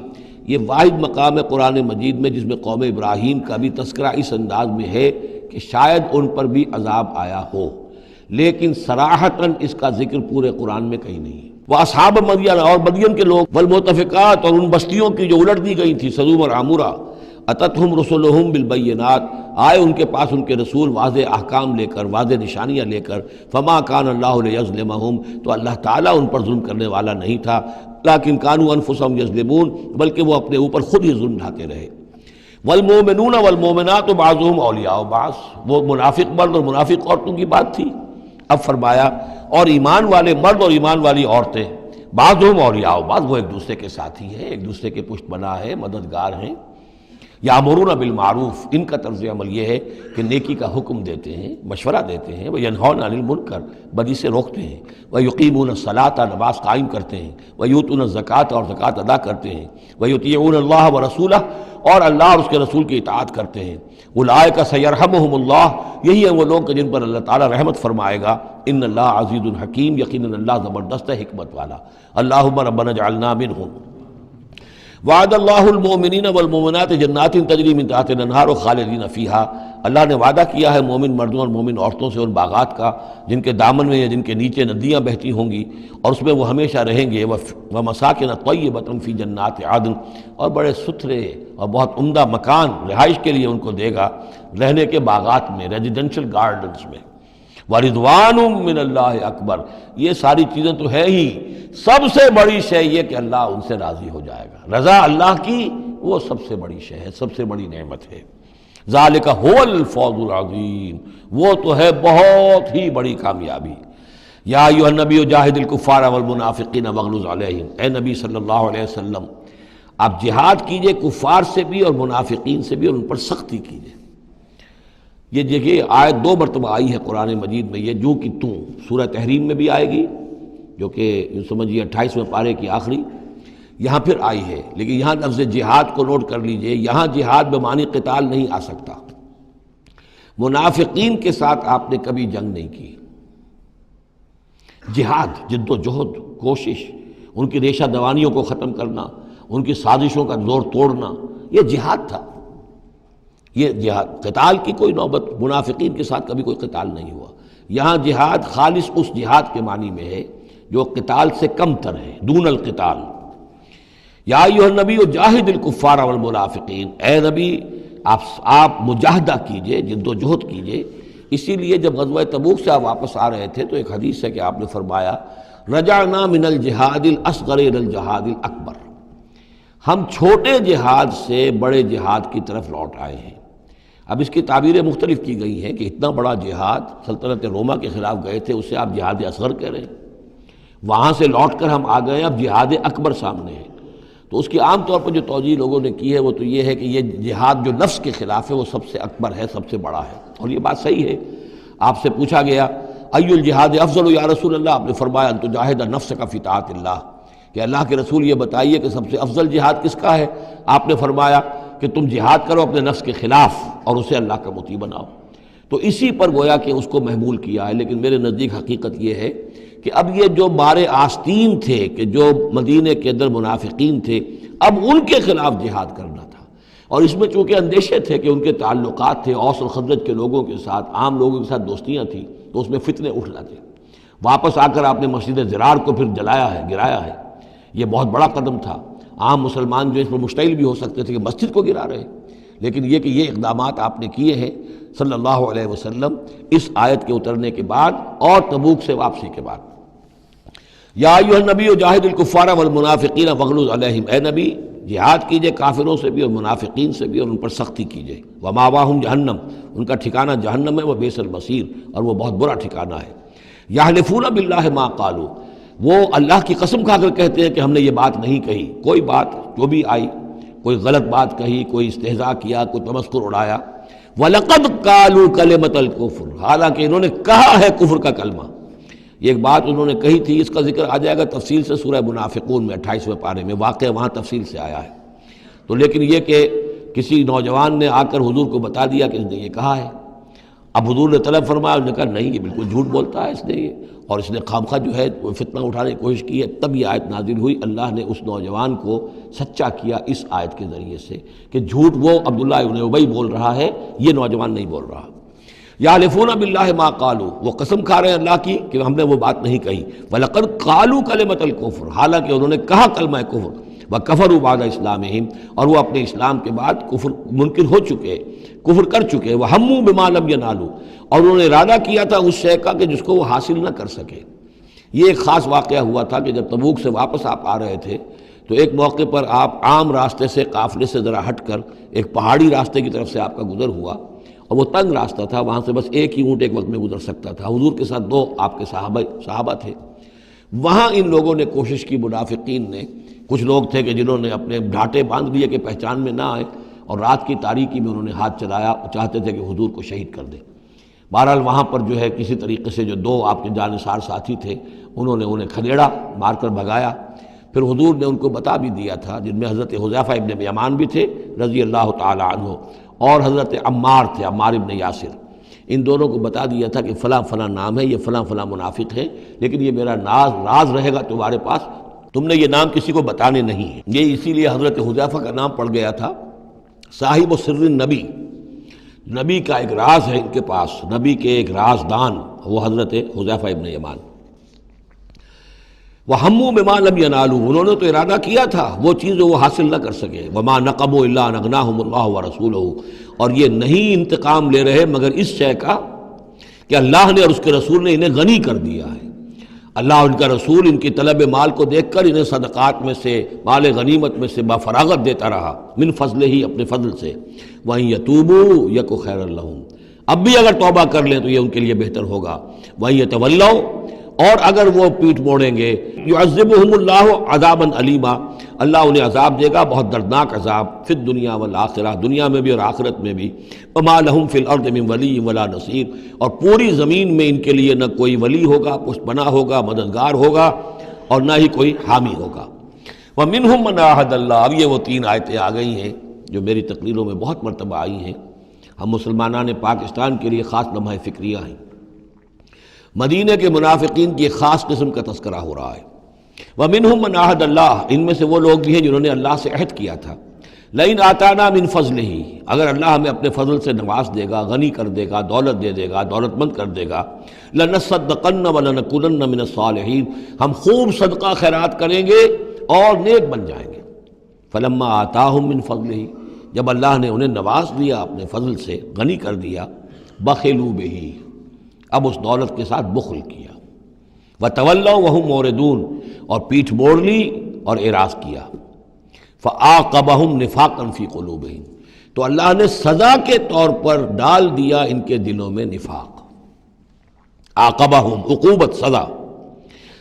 یہ واحد مقام ہے قرآن مجید میں جس میں قوم ابراہیم کا بھی تذکرہ اس انداز میں ہے کہ شاید ان پر بھی عذاب آیا ہو، لیکن صراحتاً اس کا ذکر پورے قرآن میں کہیں نہیں۔ وہ اصحاب مدین، اور مدین کے لوگ، والمؤتفکات، اور ان بستیوں کی جو الٹ دی گئی تھی، سدوم اور عمورہ، اتتہم رسلہم بالبینات، آئے ان کے پاس ان کے رسول واضح احکام لے کر، واضح نشانیاں لے کر۔ فما کان اللہ لیظلمہم، تو اللہ تعالیٰ ان پر ظلم کرنے والا نہیں تھا، لیکن کانوا انفسہم یظلمون، بلکہ وہ اپنے اوپر خود ہی ظلم ڈھاتے رہے۔ والمؤمنون والمؤمنات بعضهم اولیاء بعض، وہ منافق مرد اور منافق عورتوں کی بات تھی۔ اب فرمایا اور ایمان والے مرد اور ایمان والی عورتیں، بعضهم اولیاء بعض، وہ ایک دوسرے کے ساتھی ہیں، ایک دوسرے کے پشت بنا ہے، مددگار ہیں۔ یامرون بالمعروف، ان کا طرز عمل یہ ہے کہ نیکی کا حکم دیتے ہیں، مشورہ دیتے ہیں، وینہون عن المنکر، بدی سے روکتے ہیں، ویقیمون الصلاۃ، نماز قائم کرتے ہیں، ویؤتون الزکوٰۃ، اور زکوٰۃ ادا کرتے ہیں، ویطیعون اللہ ورسولہ، اور اللہ اور اس کے رسول کی اطاعت کرتے ہیں۔ اولئک سیرحمہم اللہ، یہی ہیں وہ لوگ کہ جن پر اللہ تعالیٰ رحمت فرمائے گا۔ ان اللہ عزیز حکیم، یقیناً اللہ زبردست ہے، حکمت والا۔ اللہم ربنا اجعلنا منہم۔ وعد اللہ المؤمنین والمؤمنات جنات تجری من تحتہا الانہار خالدین فیہا، اللہ نے وعدہ کیا ہے مومن مردوں اور مومن عورتوں سے ان باغات کا جن کے دامن میں یا جن کے نیچے ندیاں بہتی ہوں گی، اور اس میں وہ ہمیشہ رہیں گے۔ ومساکن طیبۃ فی جنات عدن، اور بڑے ستھرے اور بہت عمدہ مکان رہائش کے لیے ان کو دے گا، رہنے کے باغات میں، ریزیڈینشل گارڈنز میں۔ وَرِضْوَانٌ مِّنَ اللَّهِ اکبر، یہ ساری چیزیں تو ہے ہی، سب سے بڑی شے یہ کہ اللہ ان سے راضی ہو جائے گا، رضا اللہ کی وہ سب سے بڑی شے ہے، سب سے بڑی نعمت ہے۔ ذَلِكَ هُوَ الْفَوْزُ الْعَظِيمُ، وہ تو ہے بہت ہی بڑی کامیابی۔ یا ایھا النبی جاہد الکفار والمنافقین واغلظ علیہم، اے نبی صلی اللہ علیہ وسلم آپ جہاد کیجئے کفار سے بھی اور منافقین سے بھی، اور ان پر سختی کیجئے۔ یہ دیکھیے آیت 2 مرتبہ آئی ہے قرآن مجید میں، یہ جو کہ توں سورہ تحریم میں بھی آئے گی جو کہ سمجھیے 28ویں پارے کی آخری، یہاں پھر آئی ہے، لیکن یہاں لفظ جہاد کو نوٹ کر لیجئے، یہاں جہاد بمعنی قتال نہیں آ سکتا۔ منافقین کے ساتھ آپ نے کبھی جنگ نہیں کی، جہاد، جد و جہد، کوشش، ان کی ریشہ دوانیوں کو ختم کرنا، ان کی سازشوں کا زور توڑنا، یہ جہاد تھا، یہ جہاد۔ قتال کی کوئی نوبت منافقین کے ساتھ کبھی کوئی قتال نہیں ہوا۔ یہاں جہاد خالص اس جہاد کے معنی میں ہے جو قتال سے کم تر ہے، دون القتال۔ یا ایھا النبی جاہد الکفار والمنافقین، اے نبی آپ مجاہدہ کیجئے، جد و جہد کیجئے اسی لیے جب غزوہ تبوک سے آپ واپس آ رہے تھے تو ایک حدیث ہے کہ آپ نے فرمایا رجعنا من الجہاد الاصغر الى الجہاد الاکبر، ہم چھوٹے جہاد سے بڑے جہاد کی طرف لوٹ آئے ہیں۔ اب اس کی تعبیریں مختلف کی گئی ہیں کہ اتنا بڑا جہاد سلطنت روما کے خلاف گئے تھے، اسے آپ جہاد اصغر کہہ رہے ہیں، وہاں سے لوٹ کر ہم آ گئے ہیں، اب جہاد اکبر سامنے ہے۔ تو اس کی عام طور پر جو توجیہ لوگوں نے کی ہے وہ تو یہ ہے کہ یہ جہاد جو نفس کے خلاف ہے وہ سب سے اکبر ہے، سب سے بڑا ہے، اور یہ بات صحیح ہے۔ آپ سے پوچھا گیا ای الجہاد افضل یا رسول اللہ، آپ نے فرمایا ان تجاہد نفسک فی طاعت اللہ، کہ اللہ کے رسول یہ بتائیے کہ سب سے افضل جہاد کس کا ہے؟ آپ نے فرمایا کہ تم جہاد کرو اپنے نفس کے خلاف اور اسے اللہ کا مطیع بناؤ۔ تو اسی پر گویا کہ اس کو محمول کیا ہے، لیکن میرے نزدیک حقیقت یہ ہے کہ اب یہ جو بارے آستین تھے کہ جو مدینے کے اندر منافقین تھے، اب ان کے خلاف جہاد کرنا تھا، اور اس میں چونکہ اندیشے تھے کہ ان کے تعلقات تھے اوس اور خزرج کے لوگوں کے ساتھ، عام لوگوں کے ساتھ دوستیاں تھیں، تو اس میں فتنے اٹھ جاتے۔ واپس آ کر آپ نے مسجد زرار کو پھر جلایا ہے، گرایا ہے، یہ بہت بڑا قدم تھا۔ عام مسلمان جو اس پر مشتعل بھی ہو سکتے تھے کہ مسجد کو گرا رہے، لیکن یہ کہ یہ اقدامات آپ نے کیے ہیں صلی اللہ علیہ وسلم اس آیت کے اترنے کے بعد اور تبوک سے واپسی کے بعد۔ یا ایھا النبی جاہد الکفار والمنافقین واغلظ علیہم، اے نبی جہاد کیجئے کافروں سے بھی اور منافقین سے بھی اور ان پر سختی کیجئے۔ ومأواہم جہنم، ان کا ٹھکانہ جہنم ہے، وبئس المصیر، اور وہ بہت برا ٹھکانہ ہے۔ یحلفون باللہ ما قالوا، وہ اللہ کی قسم کھا کر کہتے ہیں کہ ہم نے یہ بات نہیں کہی، کوئی بات جو بھی آئی، کوئی غلط بات کہی، کوئی استہزاء کیا، کوئی تمسخر اڑایا۔ وَلَقَدْ قَالُوا كَلِمَةَ الْكُفْرِ، حالانکہ انہوں نے کہا ہے کفر کا کلمہ۔ یہ ایک بات انہوں نے کہی تھی، اس کا ذکر آ جائے گا تفصیل سے سورہ منافقون میں 28ویں پارے میں، واقعہ وہاں تفصیل سے آیا ہے۔ تو لیکن یہ کہ کسی نوجوان نے آ کر حضور کو بتا دیا کہ اس نے یہ کہا ہے، اب حضور نے طلب فرمایا، انہوں نے کہا نہیں یہ بالکل جھوٹ بولتا ہے اس نے، یہ اور اس نے خامخواہ جو ہے وہ فتنہ اٹھانے کی کوشش کی ہے۔ تب یہ آیت نازل ہوئی، اللہ نے اس نوجوان کو سچا کیا اس آیت کے ذریعے سے کہ جھوٹ وہ عبداللہ ابن ابی بول رہا ہے، یہ نوجوان نہیں بول رہا۔ یحلفون باللہ ما قالوا، وہ قسم کھا رہے ہیں اللہ کی کہ ہم نے وہ بات نہیں کہی۔ وَلَقَدْ قَالُوا كَلِمَةَ الْكُفْرِ، حالانکہ انہوں نے کہا کلمہ کفر۔ وَكَفَرُوا بَعْدَ اسلامہم، اور وہ اپنے اسلام کے بعد کفر منکر ہو چکے، کفر کر چکے۔ وَهَمُّوا بِمَا لَمْ يَنَالُوا، اور انہوں نے ارادہ کیا تھا اس شے کا کہ جس کو وہ حاصل نہ کر سکے۔ یہ ایک خاص واقعہ ہوا تھا کہ جب تبوک سے واپس آپ آ رہے تھے تو ایک موقع پر آپ عام راستے سے، قافلے سے ذرا ہٹ کر ایک پہاڑی راستے کی طرف سے آپ کا گزر ہوا، اور وہ تنگ راستہ تھا، وہاں سے بس ایک ہی اونٹ ایک وقت میں گزر سکتا تھا۔ حضور کے ساتھ 2 آپ کے صحابہ تھے۔ وہاں ان لوگوں نے کوشش کی، منافقین نے، کچھ لوگ تھے کہ جنہوں نے اپنے ڈھاٹے باندھ لیے کہ پہچان میں نہ آئے، اور رات کی تاریکی میں انہوں نے ہاتھ چلایا، چاہتے تھے کہ حضور کو شہید کر دیں۔ بہرحال وہاں پر جو ہے کسی طریقے سے جو 2 آپ کے جانثار ساتھی تھے انہوں نے انہیں کھدیڑا، مار کر بھگایا۔ پھر حضور نے ان کو بتا بھی دیا تھا، جن میں حضرت حذیفہ ابن یمان بھی تھے رضی اللہ تعالی عنہ، اور حضرت عمار تھے، عمار ابن یاسر۔ ان دونوں کو بتا دیا تھا کہ فلاں فلاں نام ہے، یہ فلاں فلاں منافق ہے، لیکن یہ میرا راز رہے گا تمہارے پاس، تم نے یہ نام کسی کو بتانے نہیں ہے۔ یہ اسی لیے حضرت حذیفہ کا نام پڑ گیا تھا صاحب سر النبی، نبی کا ایک راز ہے ان کے پاس، نبی کے ایک رازدان، وہ حضرت حذیفہ ابن یمان۔ وَهَمُّوا بِمَا لَمْ يَنَالُوا، انہوں نے تو ارادہ کیا تھا وہ چیز جو وہ حاصل نہ کر سکے۔ وَمَا نَقَمُوا إِلَّا أَنْ أَغْنَاهُمُ اللَّهُ وَرَسُولُهُ، اور یہ نہیں انتقام لے رہے مگر اس شے کا کہ اللہ نے اور اس کے رسول نے انہیں غنی کر دیا ہے۔ اللہ اور ان کا رسول ان کی طلب مال کو دیکھ کر انہیں صدقات میں سے، مال غنیمت میں سے بفراغت دیتا رہا، من فضلہ ہی، اپنے فضل سے۔ وَإِن يَتُوبُوا يَكُ خَيْرًا لَّهُمْ، اب بھی اگر توبہ کر لیں تو یہ ان کے لیے بہتر ہوگا۔ وَإِن يَتَوَلَّوْا، اور اگر وہ پیٹ موڑیں گے، يُعَذِّبُهُمُ اللَّهُ عَذَابًا أَلِيمًا، اللہ انہیں عذاب دے گا بہت دردناک عذاب، فی الدنیا والآخرہ، دنیا میں بھی اور آخرت میں بھی۔ وَمَا لَهُمْ فِي الْأَرْضِ مِنْ وَلِيٍّ وَلَا نَصِيرٍ، اور پوری زمین میں ان کے لیے نہ کوئی ولی ہوگا، پشت پناہ ہوگا، مددگار ہوگا، اور نہ ہی کوئی حامی ہوگا۔ وَمِنْهُمْ مَنْ عَاهَدَ اللَّهُ، اب یہ وہ 3 آیتیں آ گئی ہیں جو میری تقریروں میں بہت مرتبہ آئی ہیں، ہم مسلمانان پاکستان کے لیے خاص لمحہ فکریہ ہیں۔ مدینہ کے منافقین کی ایک خاص قسم کا تذکرہ ہو رہا ہے۔ وَمِنْهُمْ مَنْ عَاهَدَ اللَّهُ، ان میں سے وہ لوگ بھی ہیں جنہوں نے اللہ سے عہد کیا تھا، لَئِنْ آتَانَا مِنْ فَضْلِهِ، اگر اللہ ہمیں اپنے فضل سے نواز دے گا، غنی کر دے گا، دولت دے دے گا، دولت مند کر دے گا، لَنَصَّدَّقَنَّ وَلَنَكُونَنَّ مِنَ الصَّالِحِينَ، ہم خوب صدقہ خیرات کریں گے اور نیک بن جائیں گے۔ فَلَمَّا آتَاهُم مِّن فَضْلِهِ، جب اللہ نے انہیں نواز دیا اپنے فضل سے، غنی کر دیا، بخلوا بہ، اب اس دولت کے ساتھ بخل کیا، وتولوا وہم موردون، اور پیٹھ موڑ لی اور اعراض کیا، فعاقبہم نفاقا فی قلوبہم، تو اللہ نے سزا کے طور پر ڈال دیا ان کے دلوں میں نفاق۔ عاقبہم، عقوبت، سزا۔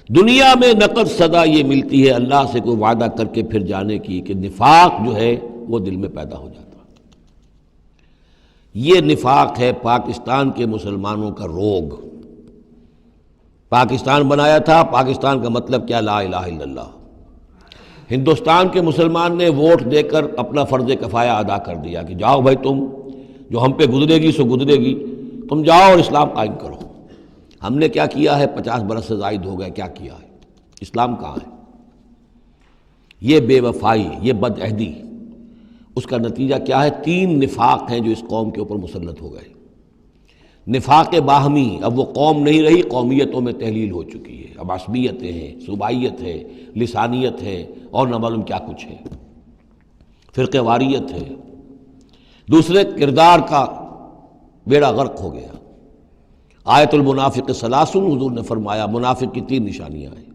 دنیا میں نقد سزا یہ ملتی ہے اللہ سے کوئی وعدہ کر کے پھر جانے کی کہ نفاق جو ہے وہ دل میں پیدا ہو جاتا۔ یہ نفاق ہے پاکستان کے مسلمانوں کا روگ۔ پاکستان بنایا تھا، پاکستان کا مطلب کیا؟ لا الہ الا اللہ۔ ہندوستان کے مسلمان نے ووٹ دے کر اپنا فرض کفایہ ادا کر دیا کہ جاؤ بھائی، تم جو ہم پہ گزرے گی سو گزرے گی، تم جاؤ اور اسلام قائم کرو۔ ہم نے کیا کیا ہے؟ 50 برس سے زائد ہو گئے، کیا کیا ہے؟ اسلام کہاں ہے؟ یہ بے وفائی، یہ بد عہدی، اس کا نتیجہ کیا ہے؟ 3 نفاق ہیں جو اس قوم کے اوپر مسلط ہو گئے۔ نفاق باہمی، اب وہ قوم نہیں رہی، قومیتوں میں تحلیل ہو چکی ہے، اب عصبیتیں ہیں، صوبائیت ہے، لسانیت ہے، اور نہ معلوم کیا کچھ ہے، فرقہ واریت ہے۔ دوسرے، کردار کا بیڑا غرق ہو گیا۔ آیت المنافق ثلاث، حضور نے فرمایا منافق کی 3 نشانیاں ہیں،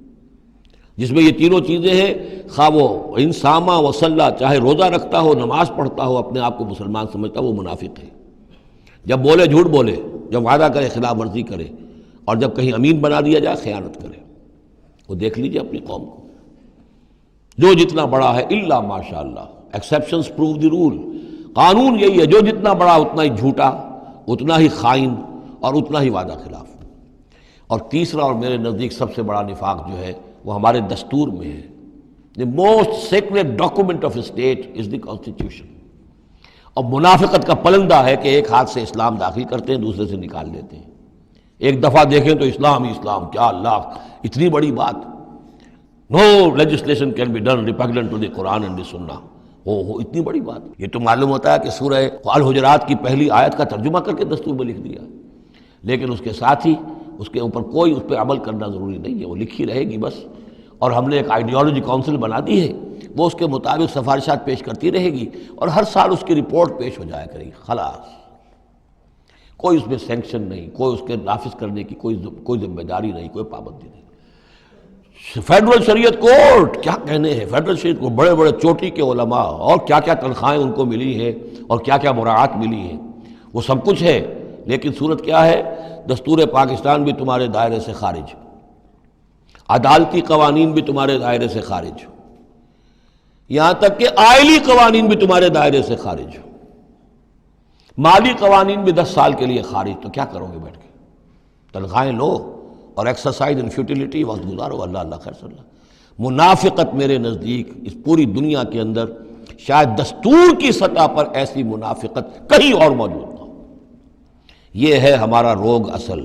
جس میں یہ تینوں چیزیں ہیں، خواہ وہ انسامہ وصلہ، چاہے روزہ رکھتا ہو، نماز پڑھتا ہو، اپنے آپ کو مسلمان سمجھتا ہو، وہ منافق ہے۔ جب بولے جھوٹ بولے، جب وعدہ کرے خلاف ورزی کرے، اور جب کہیں امین بنا دیا جائے خیانت کرے۔ وہ دیکھ لیجئے اپنی قوم کو، جو جتنا بڑا ہے، الا ماشاء اللہ، ایکسیپشنز پروو دی رول، قانون یہی ہے، جو جتنا بڑا اتنا ہی جھوٹا، اتنا ہی خائن، اور اتنا ہی وعدہ خلاف۔ اور تیسرا اور میرے نزدیک سب سے بڑا نفاق جو ہے وہ ہمارے دستور میں ہے۔ The most sacred document of a state is the constitution۔ اور منافقت کا پلندہ ہے کہ ایک ہاتھ سے اسلام داخل کرتے ہیں، دوسرے سے نکال دیتے ہیں۔ ایک دفعہ دیکھیں تو اسلام ہی اسلام، کیا اللہ، اتنی بڑی بات۔ No legislation can be done repugnant to the Quran and the Sunnah۔ اتنی بڑی بات۔ یہ تو معلوم ہوتا ہے کہ سورہ الحجرات کی پہلی آیت کا ترجمہ کر کے دستور میں لکھ دیا، لیکن اس کے ساتھ ہی اس کے اوپر کوئی اس پہ عمل کرنا ضروری نہیں ہے، وہ لکھی رہے گی بس۔ اور ہم نے ایک آئیڈیالوجی کونسل بنا دی ہے، وہ اس کے مطابق سفارشات پیش کرتی رہے گی، اور ہر سال اس کی رپورٹ پیش ہو جایا کرے گی، خلاص۔ کوئی اس میں سینکشن نہیں، کوئی اس کے نافذ کرنے کی کوئی ذمہ داری نہیں، کوئی پابندی نہیں۔ فیڈرل شریعت کورٹ، کیا کہنے ہیں فیڈرل شریعت کو، بڑے بڑے چوٹی کے علماء، اور کیا کیا تنخواہیں ان کو ملی ہیں، اور کیا کیا مراعات ملی ہیں، وہ سب کچھ ہے، لیکن صورت کیا ہے؟ دستور پاکستان بھی تمہارے دائرے سے خارج، عدالتی قوانین بھی تمہارے دائرے سے خارج، یہاں تک کہ آئلی قوانین بھی تمہارے دائرے سے خارج، مالی قوانین بھی 10 سال کے لیے خارج۔ تو کیا کرو گے بیٹھ کے؟ تنخواہیں لو اور ایکسرسائز ان فیوٹیلیٹی، وقت گزارو، اللہ اللہ خیر صلی اللہ۔ منافقت میرے نزدیک اس پوری دنیا کے اندر شاید دستور کی سطح پر ایسی منافقت کہیں اور موجود نہ ہو۔ یہ ہے ہمارا روگ اصل۔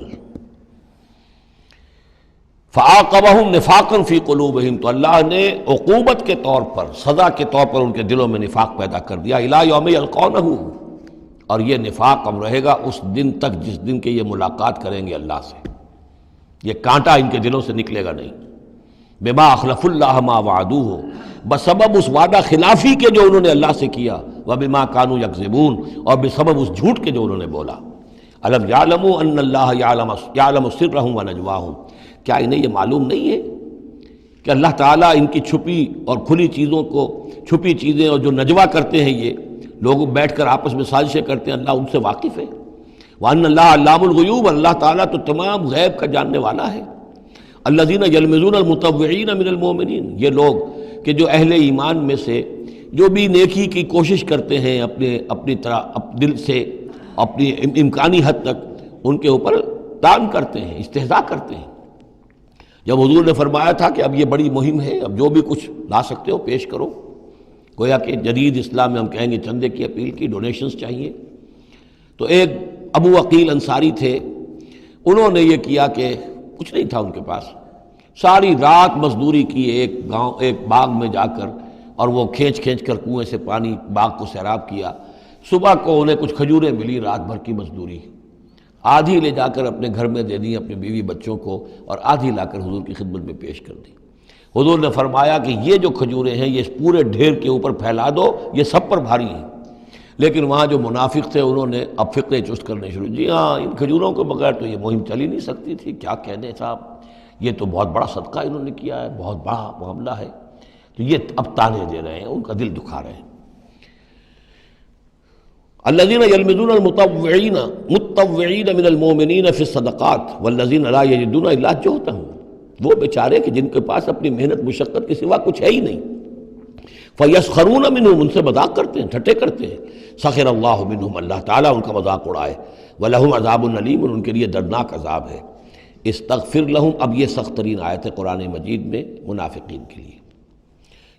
فعاقبہم نفاقا فی قلوبہم، تو اللہ نے عقوبت کے طور پر، سزا کے طور پر ان کے دلوں میں نفاق پیدا کر دیا، الی یوم یلقونہ، اور یہ نفاق اب رہے گا اس دن تک جس دن کے یہ ملاقات کریں گے اللہ سے۔ یہ کانٹا ان کے دلوں سے نکلے گا نہیں۔ بما اخلف اللہ ما وعدوہ، بسبب اس وعدہ خلافی کے جو انہوں نے اللہ سے کیا، وبما کانوا یکذبون، اور بسبب اس جھوٹ کے جو انہوں نے بولا۔ الم یعلموا ان اللہ یعلم سرهم ونجواهم، کیا انہیں یہ معلوم نہیں ہے کہ اللہ تعالیٰ ان کی چھپی اور کھلی چیزوں کو، چھپی چیزیں اور جو نجوا کرتے ہیں، یہ لوگ بیٹھ کر آپس میں سازشیں کرتے ہیں، اللہ ان سے واقف ہے۔ وَأَنَّ اللَّهَ عَلَّامُ الْغُیُوبِ، اللہ تعالیٰ تو تمام غیب کا جاننے والا ہے۔ الَّذِينَ يَلْمِزُونَ الْمُطَوِّعِينَ مِنَ الْمُؤْمِنِينَ، یہ لوگ کہ جو اہل ایمان میں سے جو بھی نیکی کی کوشش کرتے ہیں اپنی طرح دل سے، اپنی امکانی حد تک ان کے اوپر طعن کرتے ہیں، استہزاء کرتے ہیں۔ جب حضور نے فرمایا تھا کہ اب یہ بڑی مہم ہے، اب جو بھی کچھ لا سکتے ہو پیش کرو، گویا کہ جدید اسلام میں ہم کہیں گے چندے کی اپیل کی، ڈونیشنز چاہیے، تو ایک ابو عقیل انصاری تھے، انہوں نے یہ کیا کہ کچھ نہیں تھا ان کے پاس، ساری رات مزدوری کی ایک باغ میں جا کر، اور وہ کھینچ کر کنویں سے پانی باغ کو سیراب کیا۔ صبح کو انہیں کچھ کھجوریں ملی، رات بھر کی مزدوری، آدھی لے جا کر اپنے گھر میں دے دی اپنے بیوی بچوں کو، اور آدھی لا کر حضور کی خدمت میں پیش کر دی۔ حضور نے فرمایا کہ یہ جو کھجوریں ہیں یہ اس پورے ڈھیر کے اوپر پھیلا دو، یہ سب پر بھاری ہیں، لیکن وہاں جو منافق تھے انہوں نے اب فقے چست کرنے شروع. جی ہاں، ان کھجوروں کے بغیر تو یہ مہم چل ہی نہیں سکتی تھی. کیا کہنے صاحب، یہ تو بہت بڑا صدقہ انہوں نے کیا ہے، بہت بڑا معاملہ ہے. تو یہ اب تانے دے رہے ہیں، ان کا دل دکھا رہے ہیں. الذين يلمزون المتطوعين من المؤمنين في الصدقات والذين لا يجدون الا جهدهم، وہ بیچارے کہ جن کے پاس اپنی محنت مشقت کے سوا کچھ ہے ہی نہیں. فَيَسْخَرُونَ مِنْهُمْ، ان سے مذاق کرتے ہیں، ٹھٹے کرتے ہیں. سخر اللہ منہم، اللہ تعالیٰ ان کا مذاق اڑائے. وَلَهُمْ عَذَابٌ أَلِيمٌ، ان کے لیے دردناک عذاب ہے. استغفر لهم، اب یہ سخت ترین آیت ہے قرآن مجید میں منافقین کے لیے.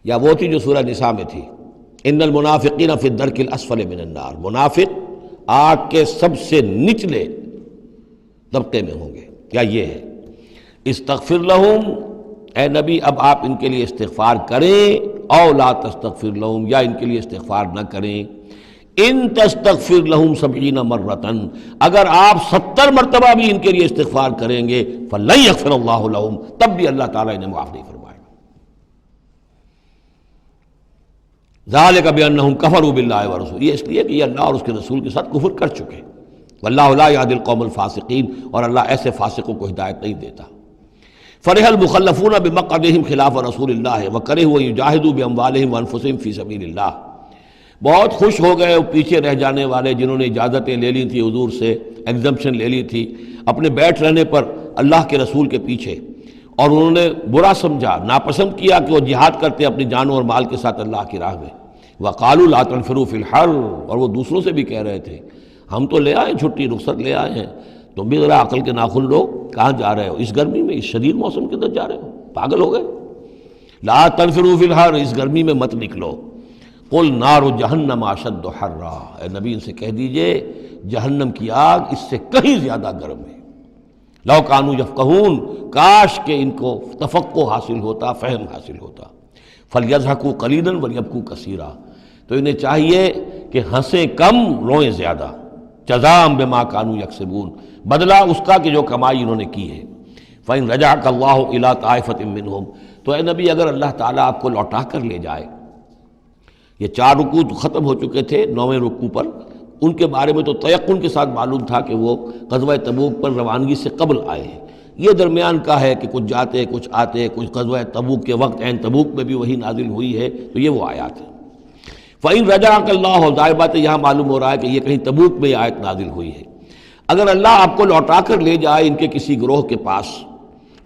یا وہ تھی جو سورہ نساء میں تھی، ان المنافقین فی الدرک الاسفل من النار، منافق آگ کے سب سے نچلے طبقے میں ہوں گے. کیا یہ ہے استغفر لہم، اے نبی اب آپ ان کے لیے استغفار کریں، او لا تستغفر لہم، یا ان کے لیے استغفار نہ کریں. ان تستغفر لہم 70 مرتن، اگر آپ 70 مرتبہ بھی ان کے لیے استغفار کریں گے، فلن یغفر اللہ لہم، تب بھی اللہ تعالیٰ انہیں معاف نہیں فرمائے. ذالک بانہم کفروا باللہ ورسولہ، یہ اس لیے کہ یہ اللہ اور اس کے رسول کے ساتھ کفر کر چکے. واللہ لا یہدی القوم الفاسقین، اور اللہ ایسے فاسقوں کو ہدایت نہیں دیتا. فرح المخلفون بمقعدہم خلاف رسول اللہ وکرہوا ان یجاہدوا باموالہم وانفسہم فی سبیل اللہ، بہت خوش ہو گئے وہ پیچھے رہ جانے والے جنہوں نے اجازتیں لے لی تھی حضور سے، ایگزمپشن لے لی تھی اپنے بیٹھ رہنے پر اللہ کے رسول کے پیچھے، اور انہوں نے برا سمجھا، ناپسند کیا کہ وہ جہاد کرتے اپنی جانوں اور مال کے ساتھ اللہ کی راہ میں. وقالوا لا تنفروا فی الحر، اور وہ دوسروں سے بھی کہہ رہے تھے ہم تو لے آئے چھٹی، رخصت لے آئے ہیں، تم بھی ذرا عقل کے ناخن لو، کہاں جا رہے ہو اس گرمی میں، اس شدید موسم کے اندر جا رہے ہو، پاگل ہو گئے. لا تنفروا فی الحر، اس گرمی میں مت نکلو. قل نار جہنم اشد حرا، اے نبی ان سے کہہ دیجئے جہنم کی آگ اس سے کہیں زیادہ گرم ہے. لو کانوا یفقہون، کاش کہ ان کو تفقہ حاصل ہوتا، فہم حاصل ہوتا. فلیضحکوا قلیلا ولیبکوا کثیرا، تو انہیں چاہیے کہ ہنسیں کم روئیں زیادہ. جزاء بما کانوا یکسبون، بدلہ اس کا کہ جو کمائی انہوں نے کی ہے. فإن رجعک اللہ الی طائفۃ منہم، تو اے نبی اگر اللہ تعالیٰ آپ کو لوٹا کر لے جائے، یہ 4 رکوع تو ختم ہو چکے تھے، 9ویں رکوع پر ان کے بارے میں تو تیقن کے ساتھ معلوم تھا کہ وہ غزوہ تبوک پر روانگی سے قبل آئے ہیں. یہ درمیان کا ہے کہ کچھ جاتے کچھ آتے، کچھ غزوہ تبوک کے وقت عین تبوک میں بھی وہی نازل ہوئی ہے، تو یہ وہ آیات ہیں. فَإِن رَجَعَكَ اللَّهُ، ظاہر بات ہے یہاں معلوم ہو رہا ہے کہ یہ کہیں تبوک میں یہ آیت نازل ہوئی ہے. اگر اللہ آپ کو لوٹا کر لے جائے ان کے کسی گروہ کے پاس،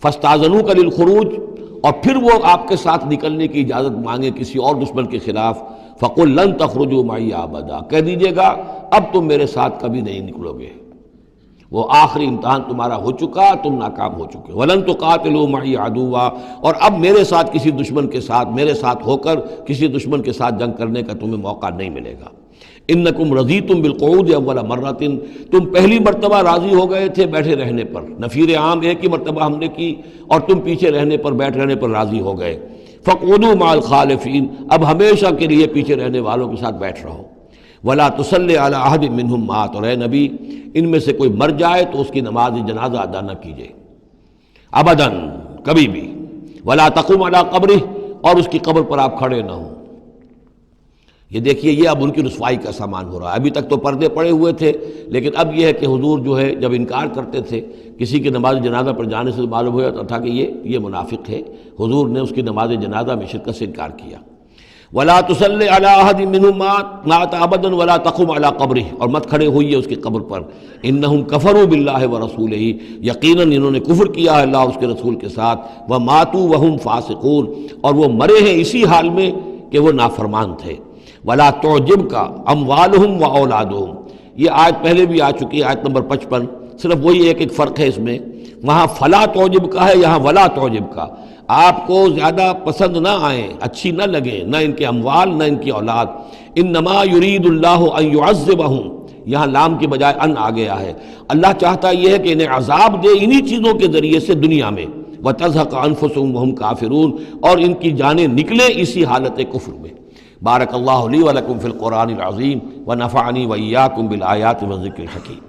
فَاسْتَأْذَنُوكَ لِلْخُرُوجِ، اور پھر وہ آپ کے ساتھ نکلنے کی اجازت مانگے کسی اور دشمن کے خلاف، فَقُلْ لَن تَخْرُجُوا مَعِيَ أَبَدًا، کہہ دیجیے گا اب تم میرے ساتھ کبھی نہیں نکلو گے، وہ آخری امتحان تمہارا ہو چکا، تم ناکام ہو چکے. وَلَن تُقَاتِلُوا مَعِيَ عَدُوًّا، اور اب میرے ساتھ کسی دشمن کے ساتھ، میرے ساتھ ہو کر کسی دشمن کے ساتھ جنگ کرنے کا تمہیں موقع نہیں ملے گا. اِنَّكُمْ رَضِيتُمْ بِالْقُعُودِ أَوَّلَ مَرَّةٍ، تم پہلی مرتبہ راضی ہو گئے تھے بیٹھے رہنے پر، نفیر عام ایک ہی مرتبہ ہم نے کی اور تم پیچھے رہنے پر، بیٹھ رہنے پر راضی ہو گئے. فَقْعُدُوا مَعَ الْخَالِفِينَ، اب ہمیشہ کے لیے پیچھے رہنے والوں کے ساتھ بیٹھ رہو. وَلَا تُصَلِّ عَلَىٰ أَحَدٍ مِّنْهُمْ مَاتَ، اور اے نبی ان میں سے کوئی مر جائے تو اس کی نماز جنازہ ادا نہ کیجیے ابداً، کبھی بھی. وَلَا تَقُمْ عَلَىٰ قَبْرِهِ، اور اس کی قبر پر آپ کھڑے نہ ہوں. یہ دیکھیے یہ اب ان کی رسوائی کا سامان ہو رہا ہے. ابھی تک تو پردے پڑے ہوئے تھے، لیکن اب یہ ہے کہ حضور جو ہے جب انکار کرتے تھے کسی کی نماز جنازہ پر جانے سے معلوم ہو جاتا تھا کہ یہ منافق ہے، حضور نے اس کی نماز جنازہ میں شرکت سے انکار کیا. وَلَا تُصَلِّ عَلَىٰ أَحَدٍ مِّنْهُمْ مَاتَ أَبَدًا وَلَا تَقُمْ عَلَىٰ قَبْرِهِ، اور مت کھڑے ہوئیے اس کی قبر پر. إِنَّهُمْ كَفَرُوا بِاللَّهِ وَرَسُولِهِ، یقیناً انہوں نے کفر کیا ہے اللہ اور اس کے رسول کے ساتھ. وَمَاتُوا وَهُمْ فَاسِقُونَ، اور وہ مرے ہیں اسی حال میں کہ وہ نافرمان تھے. وَلَا تُعْجِبْكَ أَمْوَالُهُمْ وَأَوْلَادُهُم، یہ آیت پہلے بھی آ چکی ہے، آیت نمبر 55، صرف وہی ایک فرق ہے اس میں، وہاں فَلَا تُعْجِبْكَ ہے، یہاں وَلَا تُعْجِبْكَ، آپ کو زیادہ پسند نہ آئیں، اچھی نہ لگیں، نہ ان کے اموال نہ ان کی اولاد. انما یرید اللہ ان یعذبہم، یہاں لام کے بجائے ان آ گیا ہے، اللہ چاہتا یہ ہے کہ انہیں عذاب دے انہی چیزوں کے ذریعے سے دنیا میں. وَتَزْهَقَ أَنفُسُهُمْ وَهُمْ كَافِرُونَ، اور ان کی جانیں نکلیں اسی حالت کفر میں. بارک اللہ لی ولکم فی القرآن العظیم ونفعنی وإیاکم بالآیات والذکر الحکیم.